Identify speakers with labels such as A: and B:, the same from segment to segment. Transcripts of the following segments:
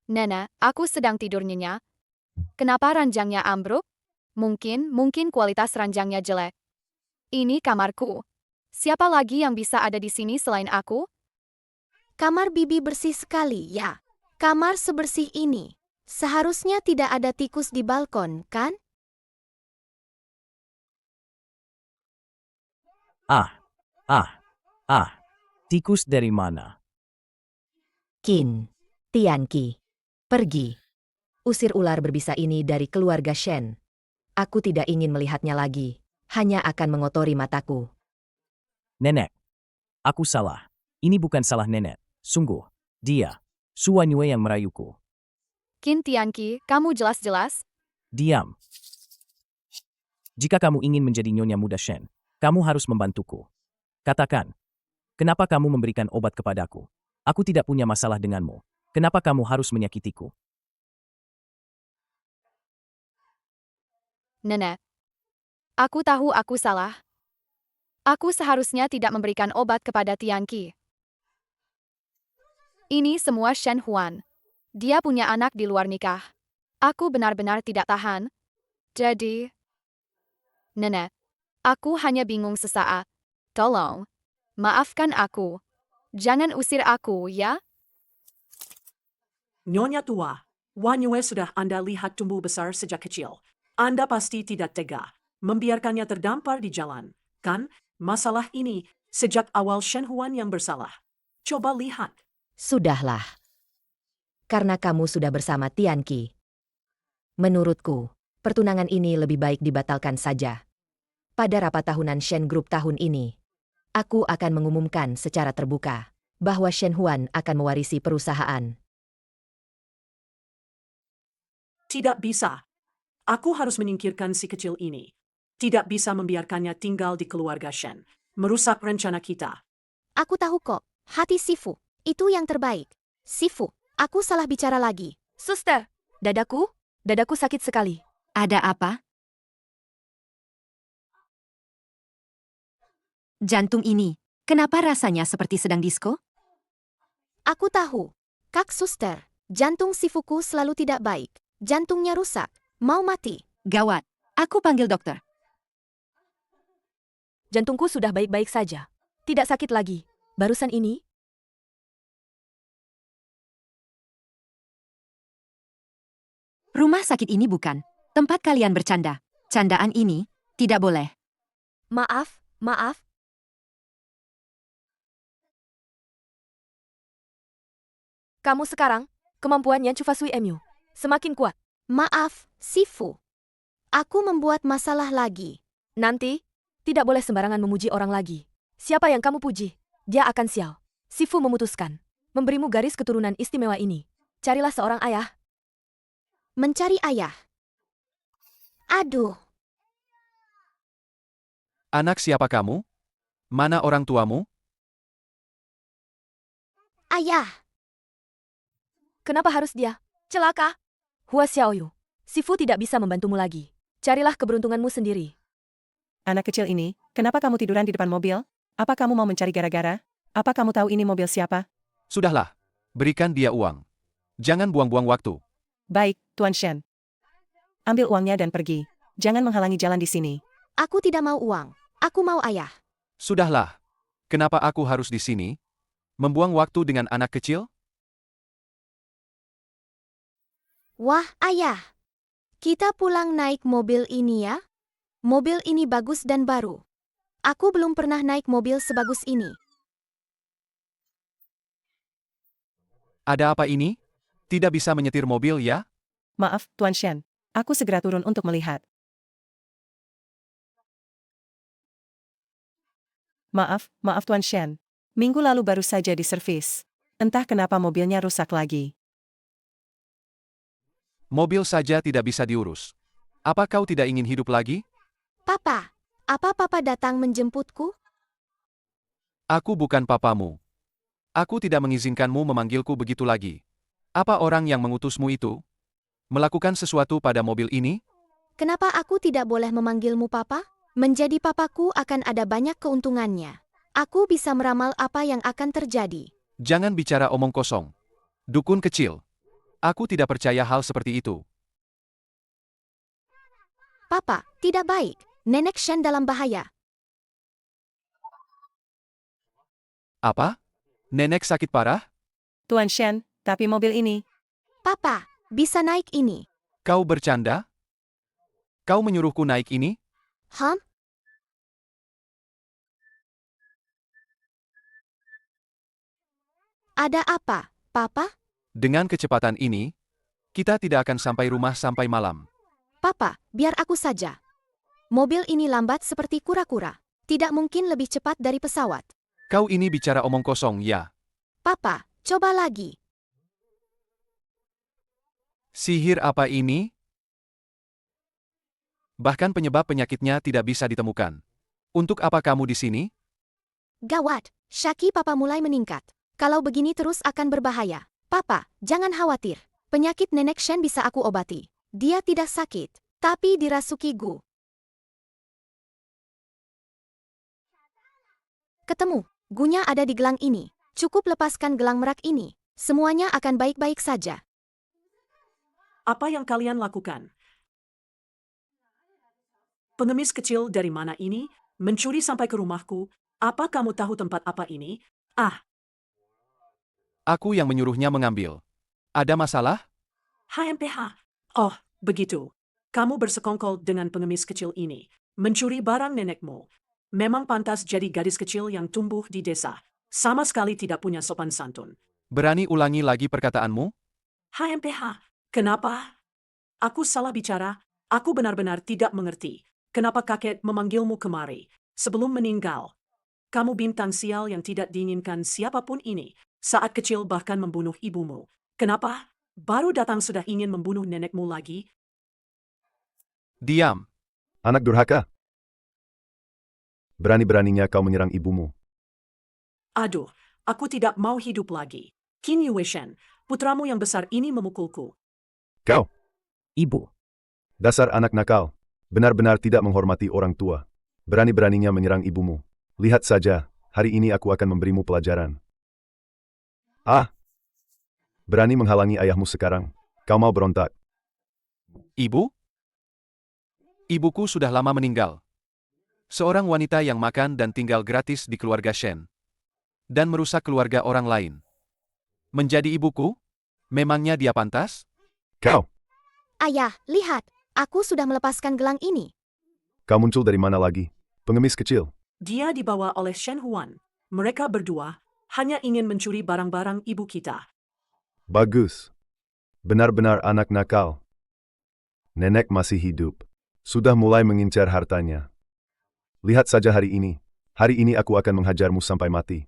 A: Nena, aku sedang tidur nyenyak. Kenapa ranjangnya ambruk? Mungkin kualitas ranjangnya jelek. Ini kamarku. Siapa lagi yang bisa ada di sini selain aku?
B: Kamar Bibi bersih sekali, ya. Kamar sebersih ini. Seharusnya tidak ada tikus di balkon, kan?
C: Ah, ah, ah. Tikus dari mana?
D: Qin, Tianqi, pergi. Usir ular berbisa ini dari keluarga Shen. Aku tidak ingin melihatnya lagi. Hanya akan mengotori mataku.
C: Nenek. Aku salah. Ini bukan salah nenek. Sungguh. Dia. Su Wanyue yang merayuku.
A: Qin Tianqi, kamu jelas-jelas?
C: Diam. Jika kamu ingin menjadi nyonya muda Shen, kamu harus membantuku. Katakan. Kenapa kamu memberikan obat kepadaku? Aku tidak punya masalah denganmu. Kenapa kamu harus menyakitiku?
A: Nenek. Aku tahu aku salah. Aku seharusnya tidak memberikan obat kepada Tianqi. Ini semua Shen Huan. Dia punya anak di luar nikah. Aku benar-benar tidak tahan. Jadi, Nenek, aku hanya bingung sesaat. Tolong, maafkan aku. Jangan usir aku, ya?
E: Nyonya tua, Wanyue sudah Anda lihat tumbuh besar sejak kecil. Anda pasti tidak tega membiarkannya terdampar di jalan, kan? Masalah ini sejak awal Shen Huan yang bersalah. Coba lihat.
D: Sudahlah. Karena kamu sudah bersama Tianqi. Menurutku, pertunangan ini lebih baik dibatalkan saja. Pada rapat tahunan Shen Group tahun ini, aku akan mengumumkan secara terbuka bahwa Shen Huan akan mewarisi perusahaan.
E: Tidak bisa. Aku harus menyingkirkan si kecil ini. Tidak bisa membiarkannya tinggal di keluarga Shen. Merusak rencana kita.
B: Aku tahu kok, hati Sifu. Itu yang terbaik. Sifu, aku salah bicara lagi.
F: Suster, dadaku sakit sekali.
G: Ada apa? Jantung ini, kenapa rasanya seperti sedang disko?
B: Aku tahu. Kak Suster, jantung Sifuku selalu tidak baik. Jantungnya rusak. Mau mati.
G: Gawat, aku panggil dokter.
F: Jantungku sudah baik-baik saja. Tidak sakit lagi. Barusan ini,
G: Rumah sakit ini bukan tempat kalian bercanda. Candaan ini tidak boleh.
F: maaf. Kamu sekarang, kemampuannya Chufasui Mu. Semakin kuat.
B: Maaf, Sifu. Aku membuat masalah lagi.
F: Nanti, tidak boleh sembarangan memuji orang lagi. Siapa yang kamu puji, dia akan sial. Sifu memutuskan memberimu garis keturunan istimewa ini. Carilah seorang ayah.
B: Mencari ayah. Aduh,
H: Anak siapa kamu? Mana orang tuamu?
B: ayah.
F: Kenapa harus dia? Celaka. Hua Xiaoyu, Sifu tidak bisa membantumu lagi. Carilah keberuntunganmu sendiri.
I: Anak kecil ini, kenapa kamu tiduran di depan mobil? Apa kamu mau mencari gara-gara? Apa kamu tahu ini mobil siapa?
H: Sudahlah. Berikan dia uang. Jangan buang-buang waktu.
I: Baik, Tuan Shen. Ambil uangnya dan pergi. Jangan menghalangi jalan di sini.
B: Aku tidak mau uang. Aku mau ayah.
H: Sudahlah. Kenapa aku harus di sini? Membuang waktu dengan anak kecil?
B: Wah, ayah. Kita pulang naik mobil ini ya. Mobil ini bagus dan baru. Aku belum pernah naik mobil sebagus ini.
H: Ada apa ini? Tidak bisa menyetir mobil ya?
I: Maaf, Tuan Shen. Aku segera turun untuk melihat. Maaf Tuan Shen. Minggu lalu baru saja diservis. Entah kenapa mobilnya rusak lagi.
H: Mobil saja tidak bisa diurus. Apa kau tidak ingin hidup lagi?
B: Papa, apa papa datang menjemputku?
H: Aku bukan papamu. Aku tidak mengizinkanmu memanggilku begitu lagi. Apa orang yang mengutusmu itu? Melakukan sesuatu pada mobil ini?
B: Kenapa aku tidak boleh memanggilmu papa? Menjadi papaku akan ada banyak keuntungannya. Aku bisa meramal apa yang akan terjadi.
H: Jangan bicara omong kosong. Dukun kecil. Aku tidak percaya hal seperti itu.
B: Papa, tidak baik. Nenek Shen dalam bahaya.
H: Apa? Nenek sakit parah?
I: Tuan Shen, tapi mobil ini,
B: Papa, bisa naik ini.
H: Kau bercanda? Kau menyuruhku naik ini?
B: Hah? Ada apa, Papa?
H: Dengan kecepatan ini, kita tidak akan sampai rumah sampai malam.
B: Papa, biar aku saja. Mobil ini lambat seperti kura-kura. Tidak mungkin lebih cepat dari pesawat.
H: Kau ini bicara omong kosong, ya.
B: Papa, coba lagi.
H: Sihir apa ini? Bahkan penyebab penyakitnya tidak bisa ditemukan. Untuk apa kamu di sini?
B: Gawat, Syaki Papa mulai meningkat. Kalau begini terus akan berbahaya. Papa, jangan khawatir. Penyakit Nenek Shen bisa aku obati. Dia tidak sakit, tapi dirasuki Gu. Ketemu, Gunya ada di gelang ini. Cukup lepaskan gelang merak ini. Semuanya akan baik-baik saja.
E: Apa yang kalian lakukan? Pengemis kecil dari mana ini? Mencuri sampai ke rumahku? Apa kamu tahu tempat apa ini? Ah,
H: Aku yang menyuruhnya mengambil. Ada masalah?
E: HMPH. Oh, begitu. Kamu bersekongkol dengan pengemis kecil ini. Mencuri barang nenekmu. Memang pantas jadi gadis kecil yang tumbuh di desa. Sama sekali tidak punya sopan santun.
H: Berani ulangi lagi perkataanmu?
E: HMPH. Kenapa? Aku salah bicara. Aku benar-benar tidak mengerti. Kenapa kakek memanggilmu kemari? Sebelum meninggal. Kamu bintang sial yang tidak diinginkan siapapun ini. Saat kecil bahkan membunuh ibumu. Kenapa? Baru datang sudah ingin membunuh nenekmu lagi?
H: Diam.
J: Anak durhaka. Berani-beraninya kau menyerang ibumu.
E: Aduh, aku tidak mau hidup lagi. Qin Yueshen, putramu yang besar ini memukulku.
J: Kau,
C: Ibu,
J: dasar anak nakal. Benar-benar tidak menghormati orang tua. Berani-beraninya menyerang ibumu. Lihat saja, hari ini aku akan memberimu pelajaran. Ah! Berani menghalangi ayahmu sekarang. Kau mau berontak.
H: Ibu? Ibuku sudah lama meninggal. Seorang wanita yang makan dan tinggal gratis di keluarga Shen. Dan merusak keluarga orang lain. Menjadi ibuku? Memangnya dia pantas?
J: Kau!
B: Ayah, lihat. Aku sudah melepaskan gelang ini.
J: Kau muncul dari mana lagi? Pengemis kecil.
E: Dia dibawa oleh Shen Huan. Mereka berdua hanya ingin mencuri barang-barang ibu kita.
J: Bagus. Benar-benar anak nakal. Nenek masih hidup. Sudah mulai mengincar hartanya. Lihat saja hari ini. Hari ini aku akan menghajarmu sampai mati.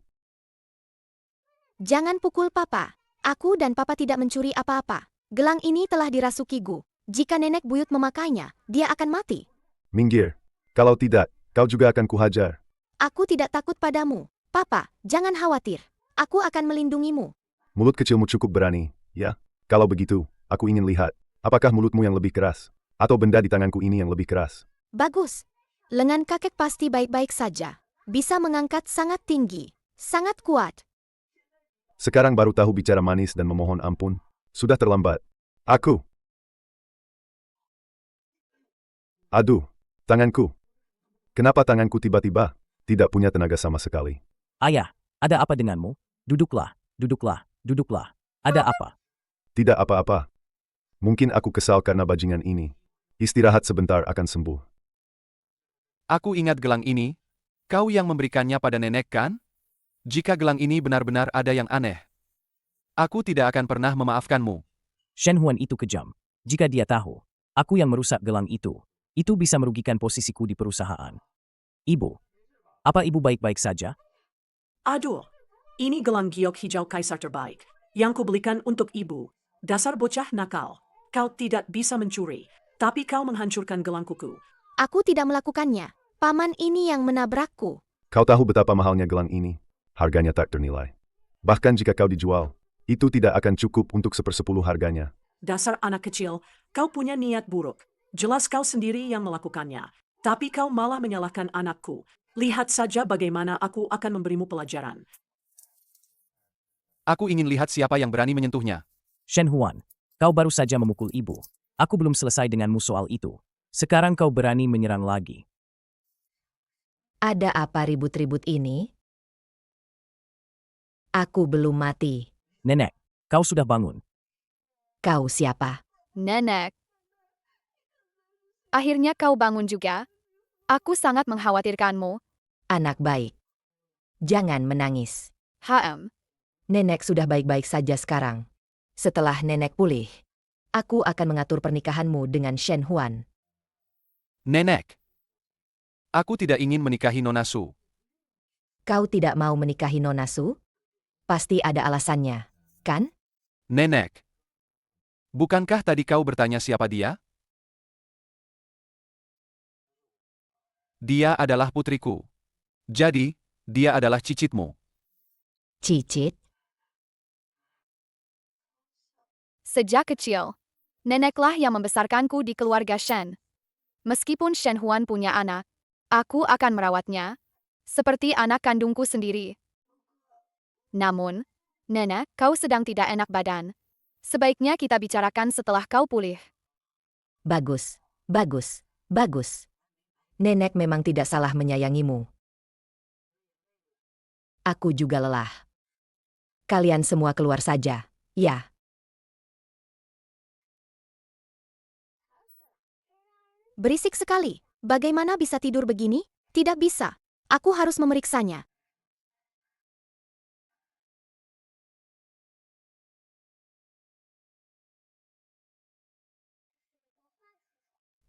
B: Jangan pukul Papa. Aku dan Papa tidak mencuri apa-apa. Gelang ini telah dirasuki Gu. Jika nenek buyut memakainya, dia akan mati.
J: Minggir. Kalau tidak, kau juga akan kuhajar.
B: Aku tidak takut padamu. Papa, jangan khawatir. Aku akan melindungimu.
J: Mulut kecilmu cukup berani, ya? Kalau begitu, aku ingin lihat. Apakah mulutmu yang lebih keras? Atau benda di tanganku ini yang lebih keras?
B: Bagus. Lengan kakek pasti baik-baik saja. Bisa mengangkat sangat tinggi. Sangat kuat.
J: Sekarang baru tahu bicara manis dan memohon ampun. Sudah terlambat. Aku. Aduh, tanganku. Kenapa tanganku tiba-tiba tidak punya tenaga sama sekali?
C: ayah, ada apa denganmu? Duduklah, duduklah, duduklah. Ada apa?
J: Tidak apa-apa. Mungkin aku kesal karena bajingan ini. Istirahat sebentar akan sembuh.
H: Aku ingat gelang ini. Kau yang memberikannya pada nenek kan? Jika gelang ini benar-benar ada yang aneh, aku tidak akan pernah memaafkanmu.
C: Shen Huan itu kejam. Jika dia tahu, aku yang merusak gelang itu bisa merugikan posisiku di perusahaan. Ibu, apa ibu baik-baik saja?
E: Aduh, ini gelang giok hijau kaisar terbaik yang kubelikan untuk ibu. Dasar bocah nakal. Kau tidak bisa mencuri, tapi kau menghancurkan gelang kuku.
B: Aku tidak melakukannya. Paman ini yang menabrakku.
J: Kau tahu betapa mahalnya gelang ini? Harganya tak ternilai. Bahkan jika kau dijual, itu tidak akan cukup untuk 1/10 harganya.
E: Dasar anak kecil, kau punya niat buruk. Jelas kau sendiri yang melakukannya. Tapi kau malah menyalahkan anakku. Lihat saja bagaimana aku akan memberimu pelajaran.
H: Aku ingin lihat siapa yang berani menyentuhnya.
C: Shen Huan, Kau baru saja memukul ibu. Aku belum selesai denganmu soal itu. Sekarang kau berani menyerang lagi.
D: Ada apa ribut-ribut ini? Aku belum mati.
C: Nenek, kau sudah bangun.
D: Kau siapa?
A: Nenek. Akhirnya kau bangun juga. Aku sangat mengkhawatirkanmu.
D: Anak baik. Jangan menangis.
B: Nenek sudah baik-baik saja sekarang. Setelah nenek pulih, aku akan mengatur pernikahanmu dengan Shen Huan.
H: Nenek. Aku tidak ingin menikahi Nona Su.
B: Kau tidak mau menikahi Nona Su? Pasti ada alasannya, kan?
H: Nenek. Bukankah tadi kau bertanya siapa dia? Dia adalah putriku. Jadi, dia adalah cicitmu.
B: Cicit?
A: Sejak kecil, neneklah yang membesarkanku di keluarga Shen. Meskipun Shen Huan punya anak, aku akan merawatnya, seperti anak kandungku sendiri. Namun, nenek, kau sedang tidak enak badan. Sebaiknya kita bicarakan setelah kau pulih.
B: Bagus, bagus, bagus. Nenek memang tidak salah menyayangimu. Aku juga lelah. Kalian semua keluar saja, ya. Berisik sekali. Bagaimana bisa tidur begini? Tidak bisa. Aku harus memeriksanya.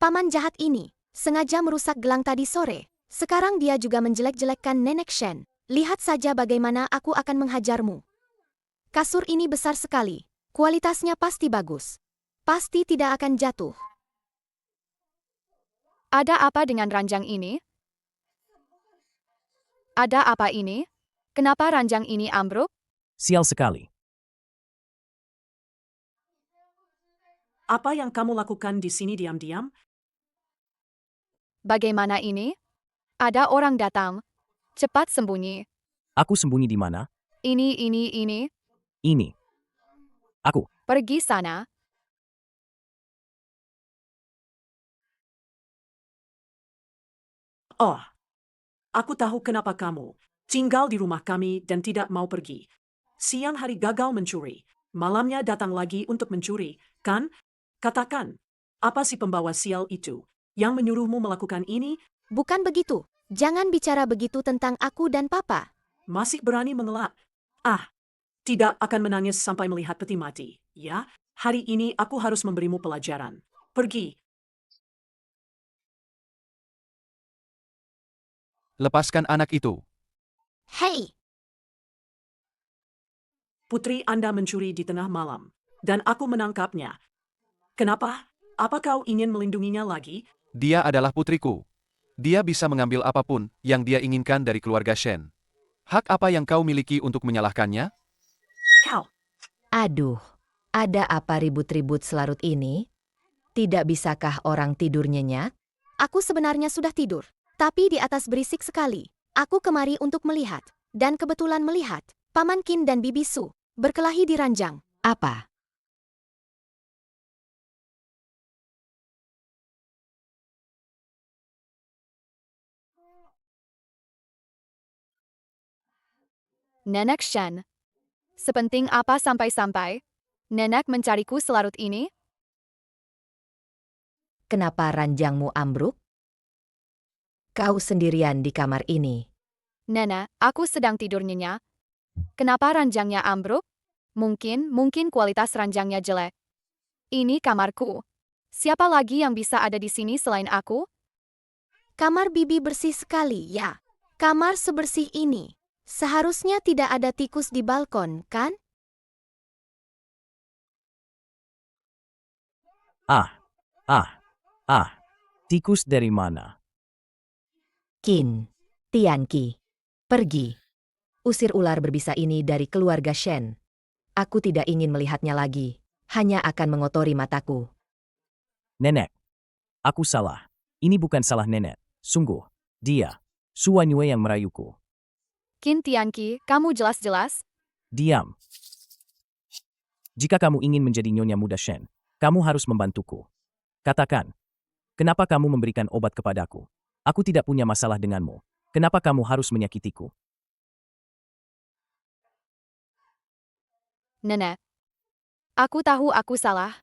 B: Paman jahat ini sengaja merusak gelang tadi sore. Sekarang dia juga menjelek-jelekkan Nenek Shen. Lihat saja bagaimana aku akan menghajarmu. Kasur ini besar sekali. Kualitasnya pasti bagus. Pasti tidak akan jatuh.
A: Ada apa dengan ranjang ini? Ada apa ini? Kenapa ranjang ini ambruk?
C: Sial sekali.
E: Apa yang kamu lakukan di sini diam-diam?
A: Bagaimana ini? Ada orang datang. Cepat sembunyi.
C: Aku sembunyi di mana?
A: Ini.
C: Ini. Aku.
A: Pergi sana.
E: Oh, aku tahu kenapa kamu tinggal di rumah kami dan tidak mau pergi. Siang hari gagal mencuri, malamnya datang lagi untuk mencuri, kan? Katakan, apa si pembawa sial itu yang menyuruhmu melakukan ini?
B: Bukan begitu. Jangan bicara begitu tentang aku dan papa.
E: Masih berani mengelak? Tidak akan menangis sampai melihat peti mati, ya? Hari ini aku harus memberimu pelajaran. Pergi.
H: Lepaskan anak itu.
B: Hei,
E: Putri Anda mencuri di tengah malam, dan aku menangkapnya. Kenapa? Apa kau ingin melindunginya lagi?
H: Dia adalah putriku. Dia bisa mengambil apapun yang dia inginkan dari keluarga Shen. Hak apa yang kau miliki untuk menyalahkannya?
E: Kau.
B: aduh. Ada apa ribut-ribut selarut ini? Tidak bisakah orang tidur nyenyak? Aku sebenarnya sudah tidur. Tapi di atas berisik sekali. Aku kemari untuk melihat. Dan kebetulan melihat Paman Qin dan Bibi Su berkelahi di ranjang. Apa?
A: Nenek Shen. Sepenting apa sampai-sampai nenek mencariku selarut ini?
B: Kenapa ranjangmu ambruk? Kau sendirian di kamar ini.
A: Nenek, aku sedang tidur nyenyak. Kenapa ranjangnya ambruk? Mungkin kualitas ranjangnya jelek. Ini kamarku. Siapa lagi yang bisa ada di sini selain aku?
B: Kamar Bibi bersih sekali, ya. Kamar sebersih ini. Seharusnya tidak ada tikus di balkon, kan?
C: Tikus dari mana?
B: Qin, Tianqi, pergi. Usir ular berbisa ini dari keluarga Shen. Aku tidak ingin melihatnya lagi. Hanya akan mengotori mataku.
C: Nenek. Aku salah. Ini bukan salah nenek. Sungguh. Dia. Su Wanyue yang merayuku.
A: Qin Tianqi, kamu jelas-jelas?
C: Diam. Jika kamu ingin menjadi nyonya muda Shen, kamu harus membantuku. Katakan, kenapa kamu memberikan obat kepadaku? Aku tidak punya masalah denganmu. Kenapa kamu harus menyakitiku?
A: Nenek. Aku tahu aku salah.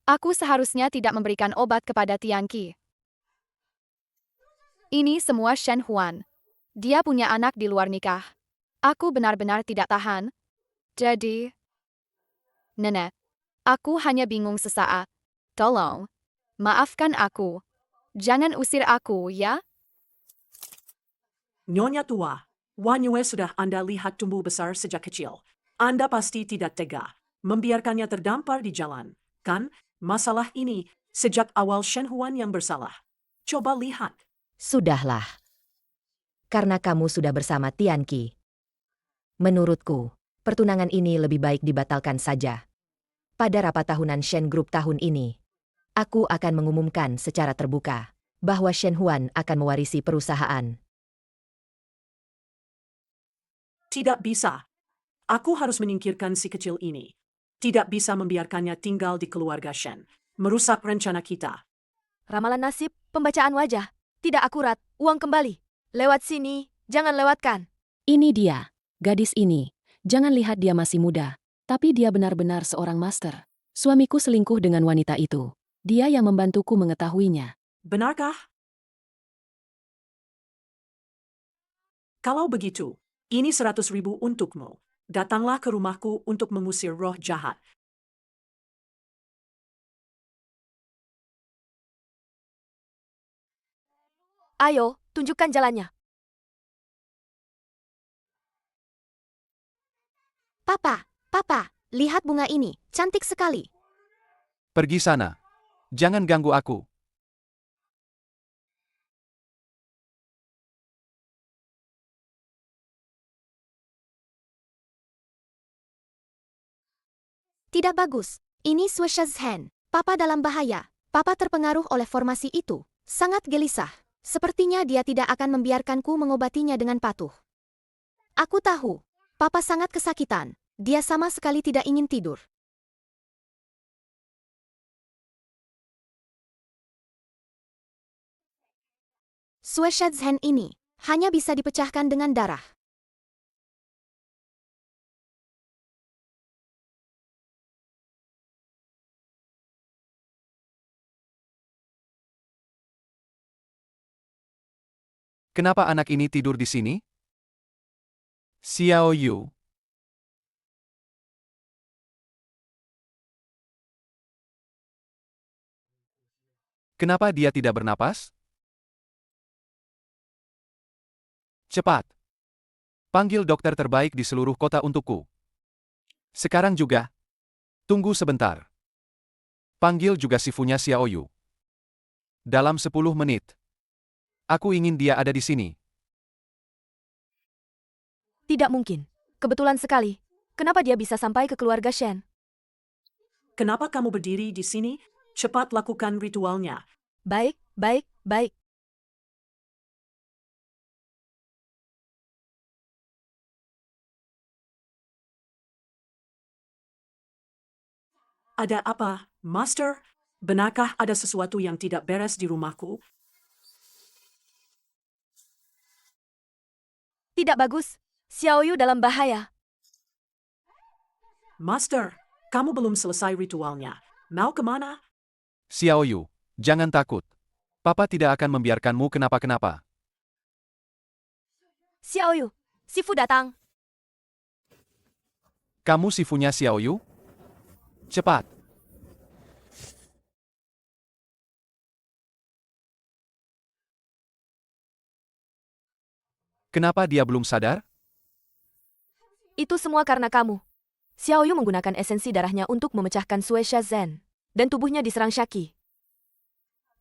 A: Aku seharusnya tidak memberikan obat kepada Tianqi. Ini semua Shen Huan. Dia punya anak di luar nikah. Aku benar-benar tidak tahan. Jadi, Nenek, aku hanya bingung sesaat. Tolong, maafkan aku. Jangan usir aku, ya?
E: Nyonya tua, Wan Yue sudah Anda lihat tumbuh besar sejak kecil. Anda pasti tidak tega membiarkannya terdampar di jalan, kan? Masalah ini sejak awal Shen Huan yang bersalah. Coba lihat.
D: Sudahlah. Karena kamu sudah bersama Tianqi. Menurutku, pertunangan ini lebih baik dibatalkan saja. Pada rapat tahunan Shen Group tahun ini, aku akan mengumumkan secara terbuka bahwa Shen Huan akan mewarisi perusahaan.
E: Tidak bisa. Aku harus menyingkirkan si kecil ini. Tidak bisa membiarkannya tinggal di keluarga Shen. Merusak rencana kita.
F: Ramalan nasib, pembacaan wajah. Tidak akurat, uang kembali. Lewat sini, jangan lewatkan.
K: Ini dia, gadis ini. Jangan lihat dia masih muda, tapi dia benar-benar seorang master. Suamiku selingkuh dengan wanita itu. Dia yang membantuku mengetahuinya.
E: Benarkah? Kalau begitu, ini 100.000 untukmu. Datanglah ke rumahku untuk mengusir roh jahat.
F: Ayo, tunjukkan jalannya.
B: Papa, lihat bunga ini, cantik sekali.
H: Pergi sana. Jangan ganggu aku.
B: Tidak bagus. Ini Shueshazhen. Papa dalam bahaya. Papa terpengaruh oleh formasi itu. Sangat gelisah. Sepertinya dia tidak akan membiarkanku mengobatinya dengan patuh. Aku tahu. Papa sangat kesakitan. Dia sama sekali tidak ingin tidur. Shueshazhen ini hanya bisa dipecahkan dengan darah.
H: Kenapa anak ini tidur di sini? Xiao Yu. Kenapa dia tidak bernapas? Cepat. Panggil dokter terbaik di seluruh kota untukku. Sekarang juga. Tunggu sebentar. Panggil juga sifunya Xiao Yu. Dalam 10 menit. Aku ingin dia ada di sini.
F: Tidak mungkin. Kebetulan sekali. Kenapa dia bisa sampai ke keluarga Shen?
E: Kenapa kamu berdiri di sini? Cepat lakukan ritualnya.
F: Baik, baik, baik.
E: Ada apa, Master? Benarkah ada sesuatu yang tidak beres di rumahku?
F: Tidak bagus. Xiao Yu dalam bahaya.
E: Master, kamu belum selesai ritualnya. Mau kemana?
H: Xiao Yu, jangan takut. Papa tidak akan membiarkanmu kenapa-kenapa.
F: Xiao Yu, Sifu datang.
H: Kamu sifunya Xiao Yu? Cepat. Kenapa dia belum sadar?
F: Itu semua karena kamu. Xiao Yu menggunakan esensi darahnya untuk memecahkan Shueshazhen, dan tubuhnya diserang Shaki.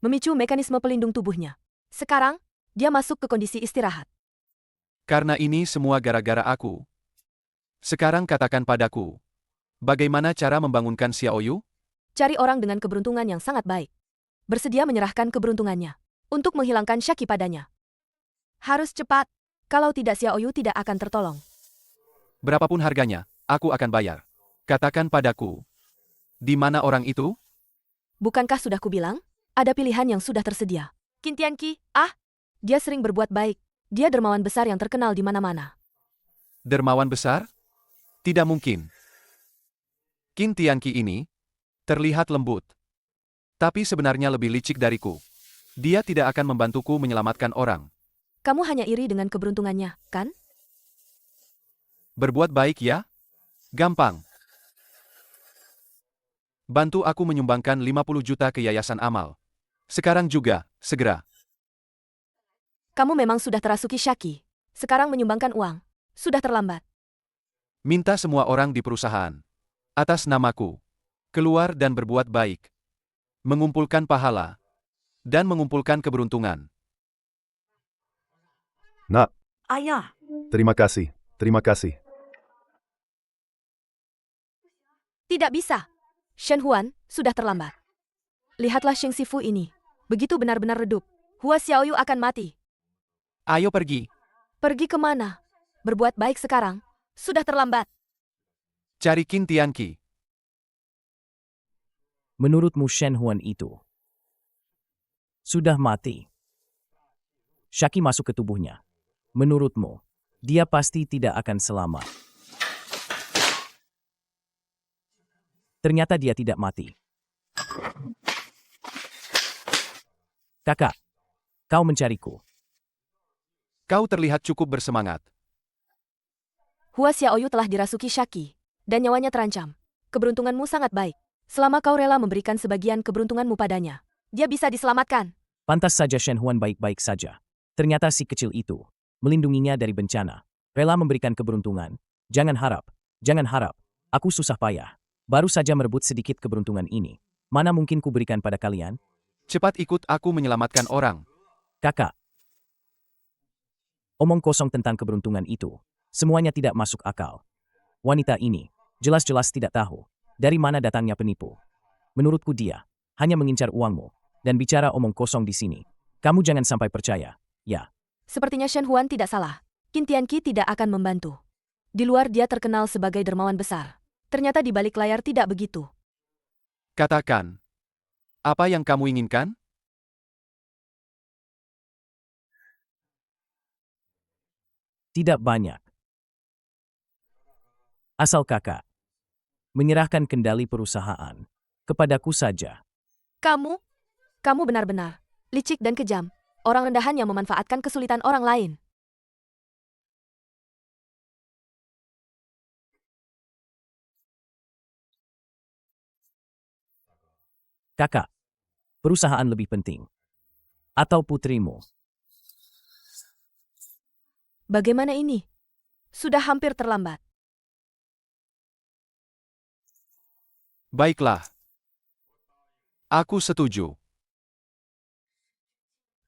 F: Memicu mekanisme pelindung tubuhnya. Sekarang, dia masuk ke kondisi istirahat.
H: Karena ini semua gara-gara aku. Sekarang katakan padaku, bagaimana cara membangunkan Xiao Yu?
F: Cari orang dengan keberuntungan yang sangat baik. Bersedia menyerahkan keberuntungannya untuk menghilangkan Shaki padanya. Harus cepat, kalau tidak Xiao Yu tidak akan tertolong.
H: Berapapun harganya, aku akan bayar. Katakan padaku, di mana orang itu?
F: Bukankah sudah kubilang? Ada pilihan yang sudah tersedia. Qin Tianqi, dia sering berbuat baik. Dia dermawan besar yang terkenal di mana-mana.
H: Dermawan besar? Tidak mungkin. Qin Tianqi ini terlihat lembut, tapi sebenarnya lebih licik dariku. Dia tidak akan membantuku menyelamatkan orang.
F: Kamu hanya iri dengan keberuntungannya, kan?
H: Berbuat baik ya? Gampang. Bantu aku menyumbangkan 50 juta ke Yayasan Amal. Sekarang juga, segera.
F: Kamu memang sudah terasuki Shaki. Sekarang menyumbangkan uang. Sudah terlambat.
H: Minta semua orang di perusahaan, atas namaku, keluar dan berbuat baik. Mengumpulkan pahala, dan mengumpulkan keberuntungan.
J: Nak,
E: Ayah,
J: terima kasih. Terima kasih.
F: Tidak bisa. Shen Huan, sudah terlambat. Lihatlah Sheng Sifu ini. Begitu benar-benar redup. Hua Xiaoyu akan mati.
H: Ayo pergi.
F: Pergi kemana? Berbuat baik sekarang. Sudah terlambat.
H: Cari Qin Tianqi.
C: Menurutmu Shen Huan itu sudah mati? Shaki masuk ke tubuhnya. Menurutmu, dia pasti tidak akan selamat. Ternyata dia tidak mati. Kakak, kau mencariku.
H: Kau terlihat cukup bersemangat.
F: Hua Xiaoyu telah dirasuki Shaki, dan nyawanya terancam. Keberuntunganmu sangat baik. Selama kau rela memberikan sebagian keberuntunganmu padanya, dia bisa diselamatkan.
C: Pantas saja Shen Huan baik-baik saja. Ternyata si kecil itu melindunginya dari bencana. Rela memberikan keberuntungan. Jangan harap. Aku susah payah. Baru saja merebut sedikit keberuntungan ini. Mana mungkin kuberikan pada kalian?
H: Cepat ikut aku menyelamatkan orang.
C: Kakak. Omong kosong tentang keberuntungan itu. Semuanya tidak masuk akal. Wanita ini jelas-jelas tidak tahu dari mana datangnya penipu. Menurutku dia hanya mengincar uangmu dan bicara omong kosong di sini. Kamu jangan sampai percaya, ya.
F: Sepertinya Shen Huan tidak salah. Qin Tianqi tidak akan membantu. Di luar dia terkenal sebagai dermawan besar. Ternyata di balik layar tidak begitu.
H: Katakan, apa yang kamu inginkan?
C: Tidak banyak. Asal kakak menyerahkan kendali perusahaan kepadaku saja.
F: Kamu benar-benar licik dan kejam. Orang rendahan yang memanfaatkan kesulitan orang lain.
C: Kakak, perusahaan lebih penting. Atau putrimu?
F: Bagaimana ini? Sudah hampir terlambat.
H: Baiklah. Aku setuju.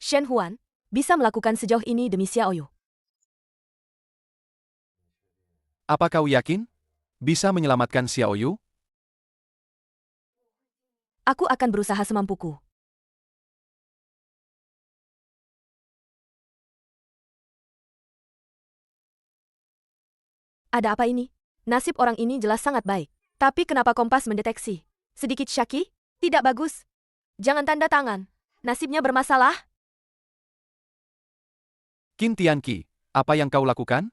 F: Shen Huan bisa melakukan sejauh ini demi Xiaoyu.
H: Apa kau yakin bisa menyelamatkan Xiaoyu?
F: Aku akan berusaha semampuku. Ada apa ini? Nasib orang ini jelas sangat baik. Tapi kenapa Kompas mendeteksi? Sedikit Shaki? Tidak bagus. Jangan tanda tangan. Nasibnya bermasalah.
H: Qin Tianqi, apa yang kau lakukan?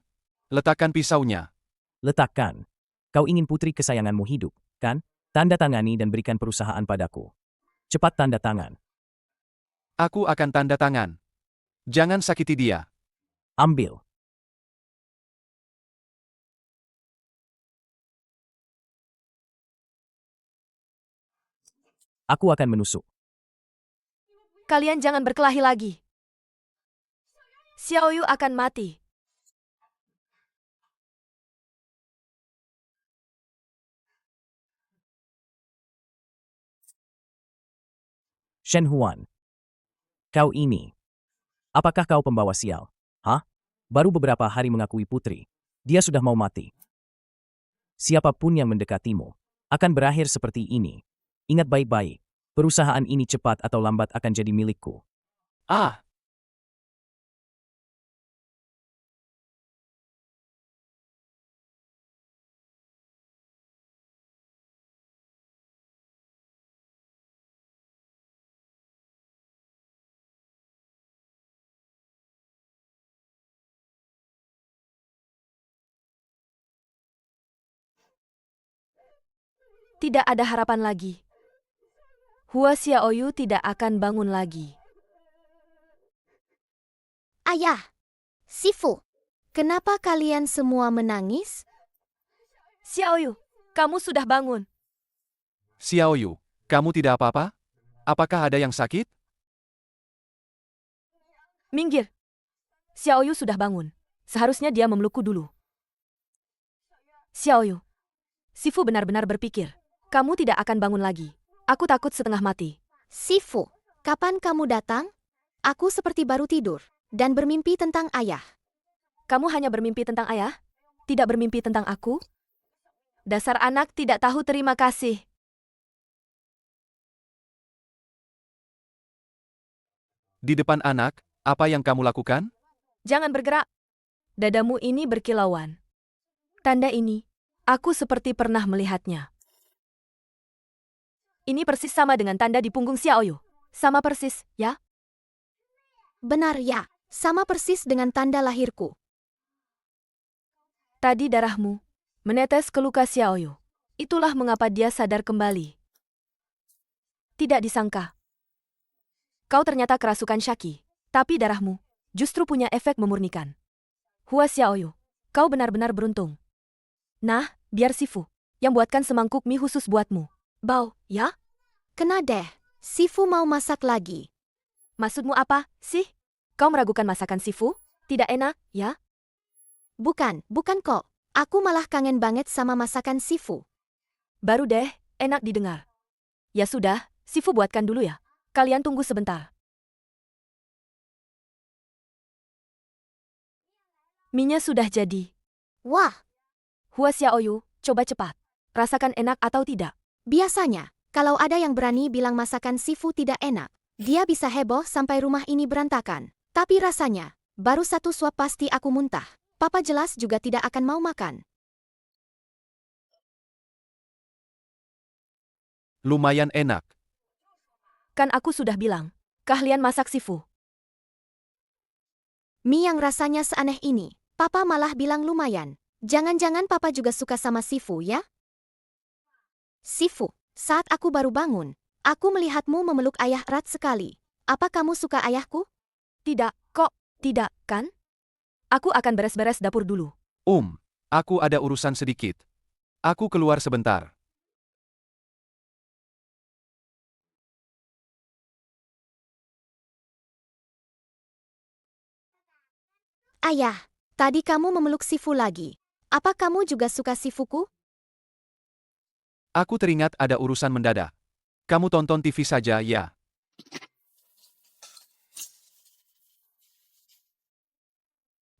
H: Letakkan pisaunya.
C: Letakkan. Kau ingin putri kesayanganmu hidup, kan? Tanda tangani dan berikan perusahaan padaku. Cepat tanda tangan.
H: Aku akan tanda tangan. Jangan sakiti dia.
C: Ambil. Aku akan menusuk.
F: Kalian jangan berkelahi lagi. Xiaoyu akan mati.
C: Shen Huan. Kau ini. Apakah kau pembawa sial? Hah? Baru beberapa hari mengakui putri. Dia sudah mau mati. Siapapun yang mendekatimu akan berakhir seperti ini. Ingat baik-baik. Perusahaan ini cepat atau lambat akan jadi milikku.
H: Ah!
F: Tidak ada harapan lagi. Hua Xiaoyu tidak akan bangun lagi.
B: Ayah, Sifu, kenapa kalian semua menangis?
F: Xiaoyu, kamu sudah bangun.
H: Xiaoyu, kamu tidak apa-apa? Apakah ada yang sakit?
F: Minggir. Xiaoyu sudah bangun. Seharusnya dia memelukku dulu. Xiaoyu, Sifu benar-benar berpikir, kamu tidak akan bangun lagi. Aku takut setengah mati.
B: Sifu, kapan kamu datang? Aku seperti baru tidur dan bermimpi tentang ayah.
F: Kamu hanya bermimpi tentang ayah? Tidak bermimpi tentang aku? Dasar anak tidak tahu terima kasih.
H: Di depan anak, apa yang kamu lakukan?
F: Jangan bergerak. Dadamu ini berkilauan. Tanda ini, aku seperti pernah melihatnya. Ini persis sama dengan tanda di punggung Xiaoyu. Sama persis, ya?
B: Benar ya, sama persis dengan tanda lahirku.
F: Tadi darahmu menetes ke luka Xiaoyu. Itulah mengapa dia sadar kembali. Tidak disangka. Kau ternyata kerasukan Shaki, tapi darahmu justru punya efek memurnikan. Hua Xiaoyu, kau benar-benar beruntung. Nah, biar Sifu yang buatkan semangkuk mie khusus buatmu. Bau, ya?
B: Kena deh, Sifu mau masak lagi.
F: Maksudmu apa, sih? Kau meragukan masakan Sifu? Tidak enak, ya?
B: Bukan kok. Aku malah kangen banget sama masakan Sifu.
F: Baru deh, enak didengar. Ya sudah, Sifu buatkan dulu ya. Kalian tunggu sebentar. Mie-nya sudah jadi.
B: Wah,
F: Hua Xiaoyu, coba cepat. Rasakan enak atau tidak?
B: biasanya, kalau ada yang berani bilang masakan Sifu tidak enak, dia bisa heboh sampai rumah ini berantakan. Tapi rasanya, baru satu suap pasti aku muntah. Papa jelas juga tidak akan mau makan.
H: Lumayan enak.
F: Kan aku sudah bilang, keahlian masak Sifu.
B: Mie yang rasanya seaneh ini, Papa malah bilang lumayan. Jangan-jangan Papa juga suka sama Sifu ya? Sifu, saat aku baru bangun, aku melihatmu memeluk ayah erat sekali. Apa kamu suka ayahku?
F: Tidak, kok tidak, kan? Aku akan beres-beres dapur dulu.
H: Aku ada urusan sedikit. Aku keluar sebentar.
B: Ayah, tadi kamu memeluk Sifu lagi. Apa kamu juga suka Sifuku?
H: Aku teringat ada urusan mendadak. Kamu tonton TV saja, ya.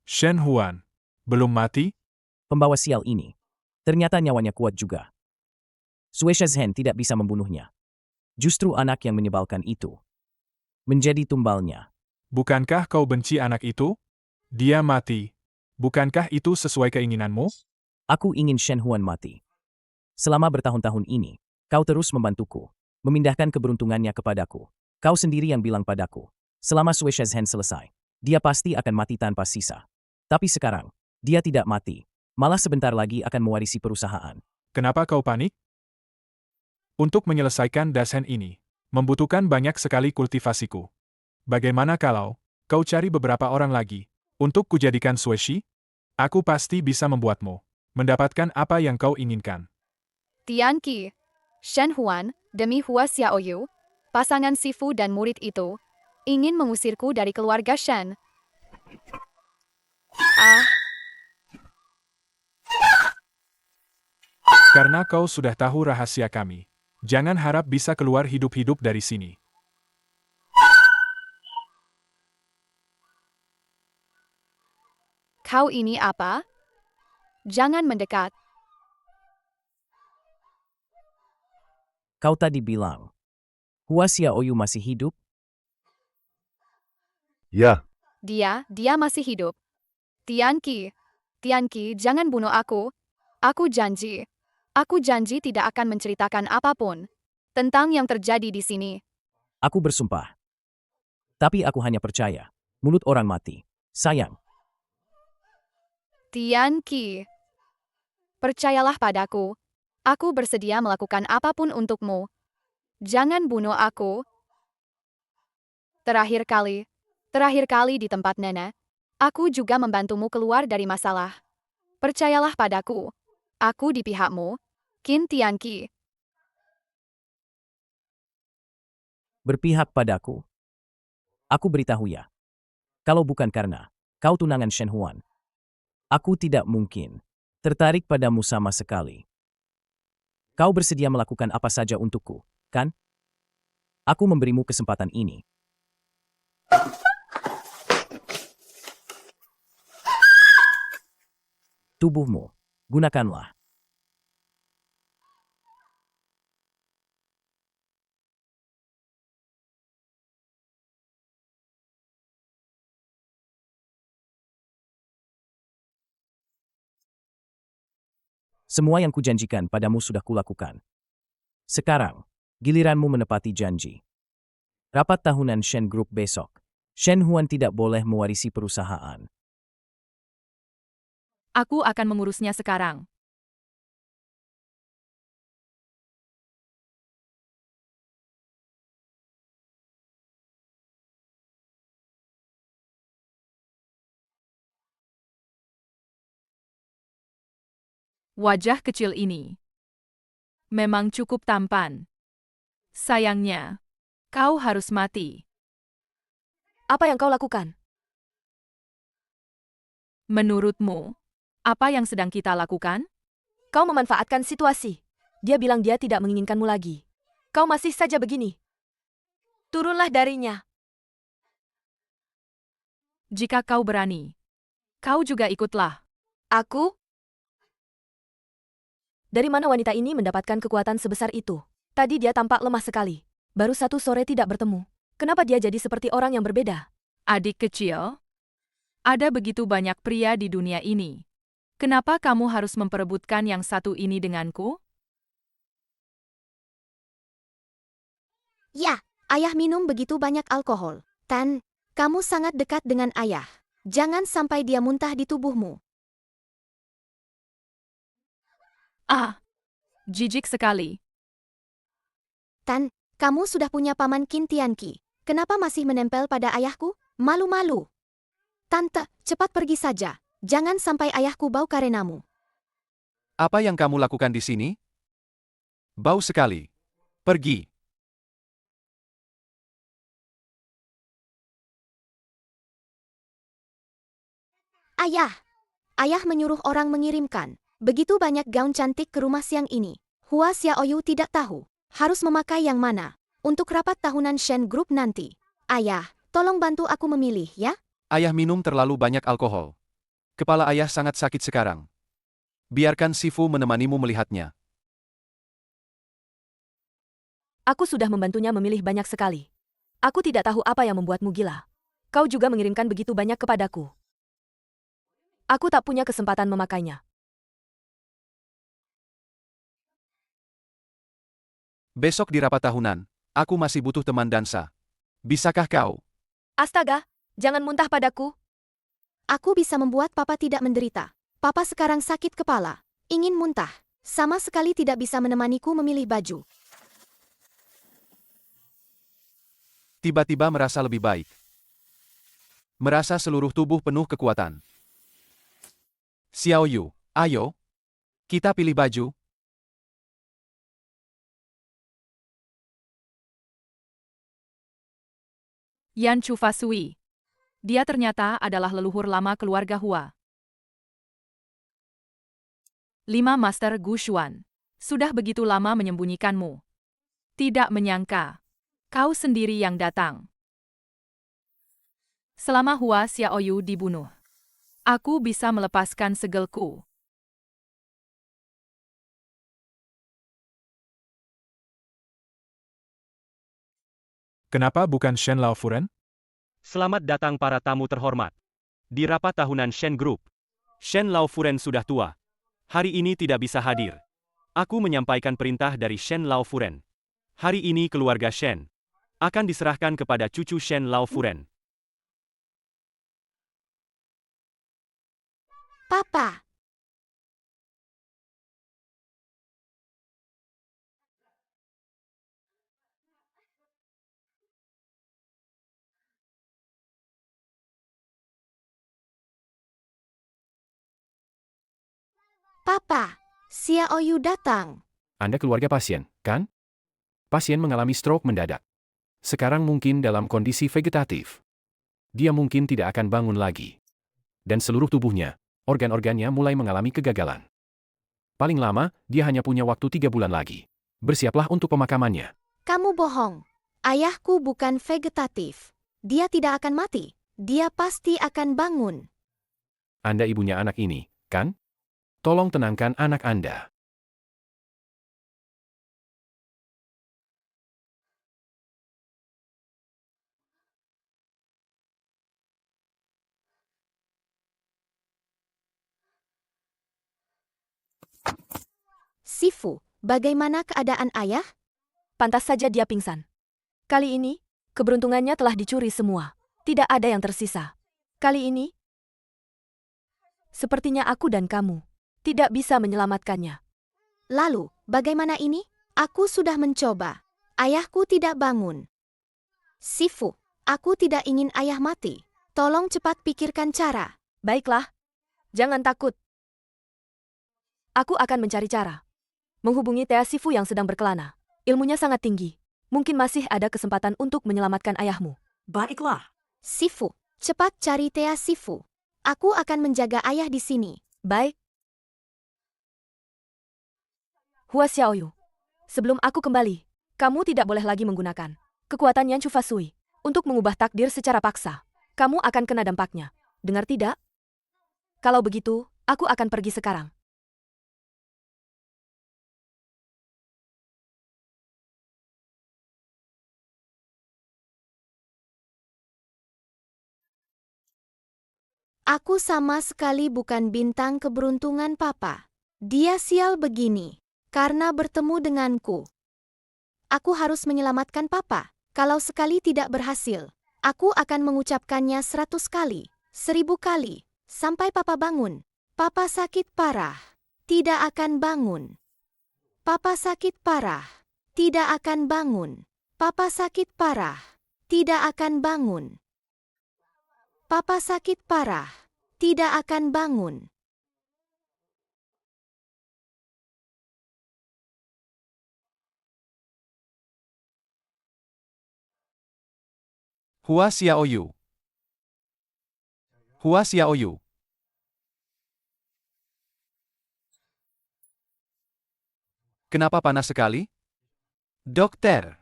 L: Shen Huan, belum mati?
C: Pembawa sial ini. Ternyata nyawanya kuat juga. Suesha Zhen tidak bisa membunuhnya. Justru anak yang menyebalkan itu menjadi tumbalnya.
L: Bukankah kau benci anak itu? Dia mati. Bukankah itu sesuai keinginanmu?
C: Aku ingin Shen Huan mati. Selama bertahun-tahun ini, kau terus membantuku, memindahkan keberuntungannya kepadaku. Kau sendiri yang bilang padaku, selama Suesha Zhen selesai, dia pasti akan mati tanpa sisa. Tapi sekarang, dia tidak mati, malah sebentar lagi akan mewarisi perusahaan.
L: Kenapa kau panik? Untuk menyelesaikan Dasen ini, membutuhkan banyak sekali kultivasiku. Bagaimana kalau kau cari beberapa orang lagi untuk kujadikan Sueshi? Aku pasti bisa membuatmu mendapatkan apa yang kau inginkan.
A: Tianqi, Shen Huan, demi Hua Xiaoyu, pasangan Sifu dan murid itu, ingin mengusirku dari keluarga Shen.
L: Karena kau sudah tahu rahasia kami, jangan harap bisa keluar hidup-hidup dari sini.
A: Kau ini apa? Jangan mendekat.
C: Kau tadi bilang, Hua Xiaoyu masih hidup?
J: Ya,
A: Dia masih hidup. Tianqi, jangan bunuh aku. Aku janji tidak akan menceritakan apapun tentang yang terjadi di sini.
C: Aku bersumpah. Tapi aku hanya percaya, mulut orang mati. Sayang,
A: Tianqi, percayalah padaku. Aku bersedia melakukan apapun untukmu. Jangan bunuh aku. Terakhir kali di tempat nenek, aku juga membantumu keluar dari masalah. Percayalah padaku. Aku di pihakmu, Qin Tianqi.
C: Berpihak padaku. Aku beritahu ya. Kalau bukan karena kau tunangan Shen Huan, aku tidak mungkin tertarik padamu sama sekali. Kau bersedia melakukan apa saja untukku, kan? Aku memberimu kesempatan ini. Tubuhmu, gunakanlah. Semua yang kujanjikan padamu sudah kulakukan. Sekarang, giliranmu menepati janji. Rapat tahunan Shen Group besok. Shen Huan tidak boleh mewarisi perusahaan.
F: Aku akan mengurusnya sekarang. Wajah kecil ini memang cukup tampan. Sayangnya, kau harus mati. Apa yang kau lakukan? Menurutmu, apa yang sedang kita lakukan? Kau memanfaatkan situasi. Dia bilang dia tidak menginginkanmu lagi. Kau masih saja begini. Turunlah darinya. Jika kau berani, kau juga ikutlah. Aku? Dari mana wanita ini mendapatkan kekuatan sebesar itu? Tadi dia tampak lemah sekali. Baru 1 sore tidak bertemu. Kenapa dia jadi seperti orang yang berbeda? Adik kecil, ada begitu banyak pria di dunia ini. Kenapa kamu harus memperebutkan yang satu ini denganku?
B: Ya, ayah minum begitu banyak alkohol. Tan, kamu sangat dekat dengan ayah. Jangan sampai dia muntah di tubuhmu.
F: Ah, jijik sekali.
B: Tan, kamu sudah punya paman Qin Tianqi. Kenapa masih menempel pada ayahku? Malu-malu. Tante, cepat pergi saja. Jangan sampai ayahku bau karenamu.
H: Apa yang kamu lakukan di sini? Bau sekali. Pergi.
B: Ayah menyuruh orang mengirimkan begitu banyak gaun cantik ke rumah siang ini. Hua Xiaoyu tidak tahu harus memakai yang mana untuk rapat tahunan Shen Group nanti. Ayah, tolong bantu aku memilih ya.
H: Ayah minum terlalu banyak alkohol. Kepala ayah sangat sakit sekarang. Biarkan Sifu menemanimu melihatnya.
F: Aku sudah membantunya memilih banyak sekali. Aku tidak tahu apa yang membuatmu gila. Kau juga mengirimkan begitu banyak kepadaku. Aku tak punya kesempatan memakainya.
H: Besok di rapat tahunan, aku masih butuh teman dansa. Bisakah kau?
F: Astaga, jangan muntah padaku.
B: Aku bisa membuat papa tidak menderita. Papa sekarang sakit kepala, ingin muntah. Sama sekali tidak bisa menemaniku memilih baju.
H: Tiba-tiba merasa lebih baik. Merasa seluruh tubuh penuh kekuatan. Xiaoyu, ayo. Kita pilih baju.
F: Yan Chu Fasui. Dia ternyata adalah leluhur lama keluarga Hua. 5 Master Gu Xuan. Sudah begitu lama menyembunyikanmu. Tidak menyangka. Kau sendiri yang datang. Selama Hua Xiaoyu dibunuh, aku bisa melepaskan segelku.
L: Kenapa bukan Shen Laofuren?
M: Selamat datang para tamu terhormat. Di rapat tahunan Shen Group, Shen Laofuren sudah tua. Hari ini tidak bisa hadir. Aku menyampaikan perintah dari Shen Laofuren. Hari ini keluarga Shen akan diserahkan kepada cucu Shen Laofuren.
B: Papa, Papa, Xiaoyu datang.
N: Anda keluarga pasien, kan? Pasien mengalami stroke mendadak. Sekarang mungkin dalam kondisi vegetatif. Dia mungkin tidak akan bangun lagi. Dan seluruh tubuhnya, organ-organnya mulai mengalami kegagalan. Paling lama, dia hanya punya waktu 3 bulan lagi. Bersiaplah untuk pemakamannya.
B: Kamu bohong. Ayahku bukan vegetatif. Dia tidak akan mati. Dia pasti akan bangun.
N: Anda ibunya anak ini, kan? Tolong tenangkan anak Anda.
B: Sifu, bagaimana keadaan ayah?
F: Pantas saja dia pingsan. Kali ini, keberuntungannya telah dicuri semua. Tidak ada yang tersisa. Kali ini, sepertinya aku dan kamu tidak bisa menyelamatkannya.
B: Lalu, bagaimana ini? Aku sudah mencoba. Ayahku tidak bangun. Sifu, aku tidak ingin ayah mati. Tolong cepat pikirkan cara.
F: Baiklah, jangan takut. Aku akan mencari cara. Menghubungi Tea Sifu yang sedang berkelana. Ilmunya sangat tinggi. Mungkin masih ada kesempatan untuk menyelamatkan ayahmu.
E: Baiklah.
B: Sifu, cepat cari Tea Sifu. Aku akan menjaga ayah di sini.
F: Baik. Hua Xiaoyu, sebelum aku kembali, kamu tidak boleh lagi menggunakan kekuatan Yan Chu Fasui untuk mengubah takdir secara paksa. Kamu akan kena dampaknya. Dengar tidak? Kalau begitu, aku akan pergi sekarang.
B: Aku sama sekali bukan bintang keberuntungan papa. Dia sial begini karena bertemu denganku. Aku harus menyelamatkan papa. Kalau sekali tidak berhasil, aku akan mengucapkannya 100 kali, 1000 kali, sampai papa bangun. Papa sakit parah, tidak akan bangun. Papa sakit parah, tidak akan bangun. Papa sakit parah, tidak akan bangun. Papa sakit parah, tidak akan bangun.
H: Hua Xiaoyu. Hua Xiaoyu. Kenapa panas sekali? Dokter.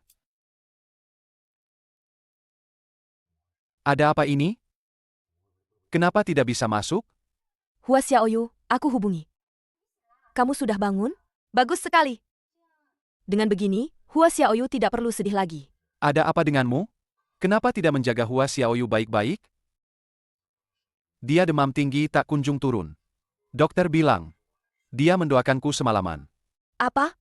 H: Ada apa ini? Kenapa tidak bisa masuk?
F: Hua Xiaoyu, aku hubungi. Kamu sudah bangun? Bagus sekali. Dengan begini, Hua Xiaoyu tidak perlu sedih lagi.
H: Ada apa denganmu? Kenapa tidak menjaga Hua Xiaoyu baik-baik? Dia demam tinggi tak kunjung turun. Dokter bilang, dia mendoakanku semalaman.
F: Apa?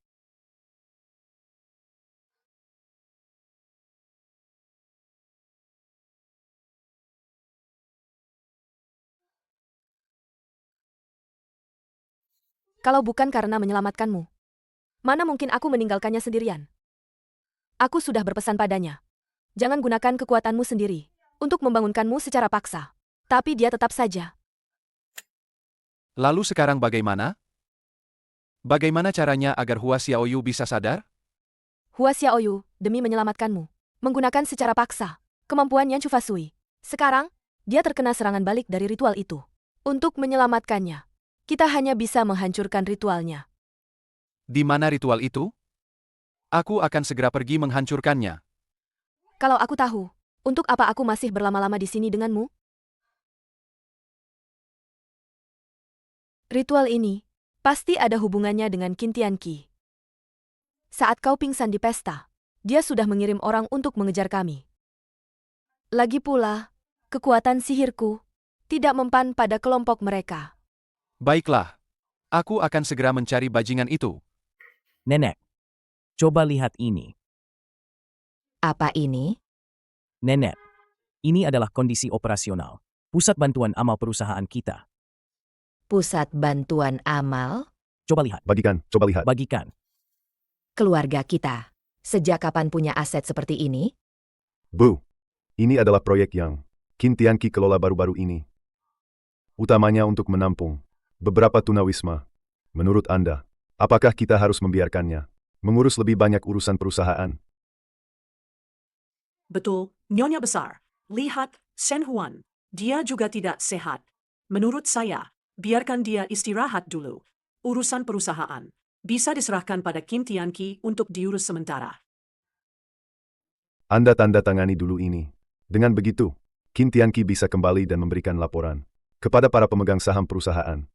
F: Kalau bukan karena menyelamatkanmu, mana mungkin aku meninggalkannya sendirian? Aku sudah berpesan padanya. Jangan gunakan kekuatanmu sendiri untuk membangunkanmu secara paksa. Tapi dia tetap saja.
H: Lalu sekarang bagaimana? Bagaimana caranya agar Hua Xiaoyu bisa sadar?
F: Hua Xiaoyu, demi menyelamatkanmu, menggunakan secara paksa kemampuan Yan Chu Fasui. Sekarang, dia terkena serangan balik dari ritual itu. Untuk menyelamatkannya, kita hanya bisa menghancurkan ritualnya.
H: Di mana ritual itu? Aku akan segera pergi menghancurkannya.
F: Kalau aku tahu, untuk apa aku masih berlama-lama di sini denganmu? Ritual ini pasti ada hubungannya dengan Qin Tianqi. Saat kau pingsan di pesta, dia sudah mengirim orang untuk mengejar kami. Lagi pula, kekuatan sihirku tidak mempan pada kelompok mereka.
H: Baiklah. Aku akan segera mencari bajingan itu.
C: Nenek, coba lihat ini.
D: Apa ini?
C: Nenek, ini adalah kondisi operasional. Pusat bantuan amal perusahaan kita.
D: Pusat bantuan amal?
C: Coba lihat.
J: Bagikan, coba lihat.
C: Bagikan.
D: Keluarga kita. Sejak kapan punya aset seperti ini?
J: Bu, ini adalah proyek yang Qin Tianqi kelola baru-baru ini. Utamanya untuk menampung beberapa tunawisma Menurut Anda, apakah kita harus membiarkannya mengurus lebih banyak urusan perusahaan?
E: Betul, Nyonya Besar. Lihat, Shen Huan. Dia juga tidak sehat. Menurut saya, biarkan dia istirahat dulu. Urusan perusahaan bisa diserahkan pada Kim Tianqi untuk diurus sementara.
J: Anda tanda tangani dulu ini. Dengan begitu, Kim Tianqi bisa kembali dan memberikan laporan kepada para pemegang saham perusahaan.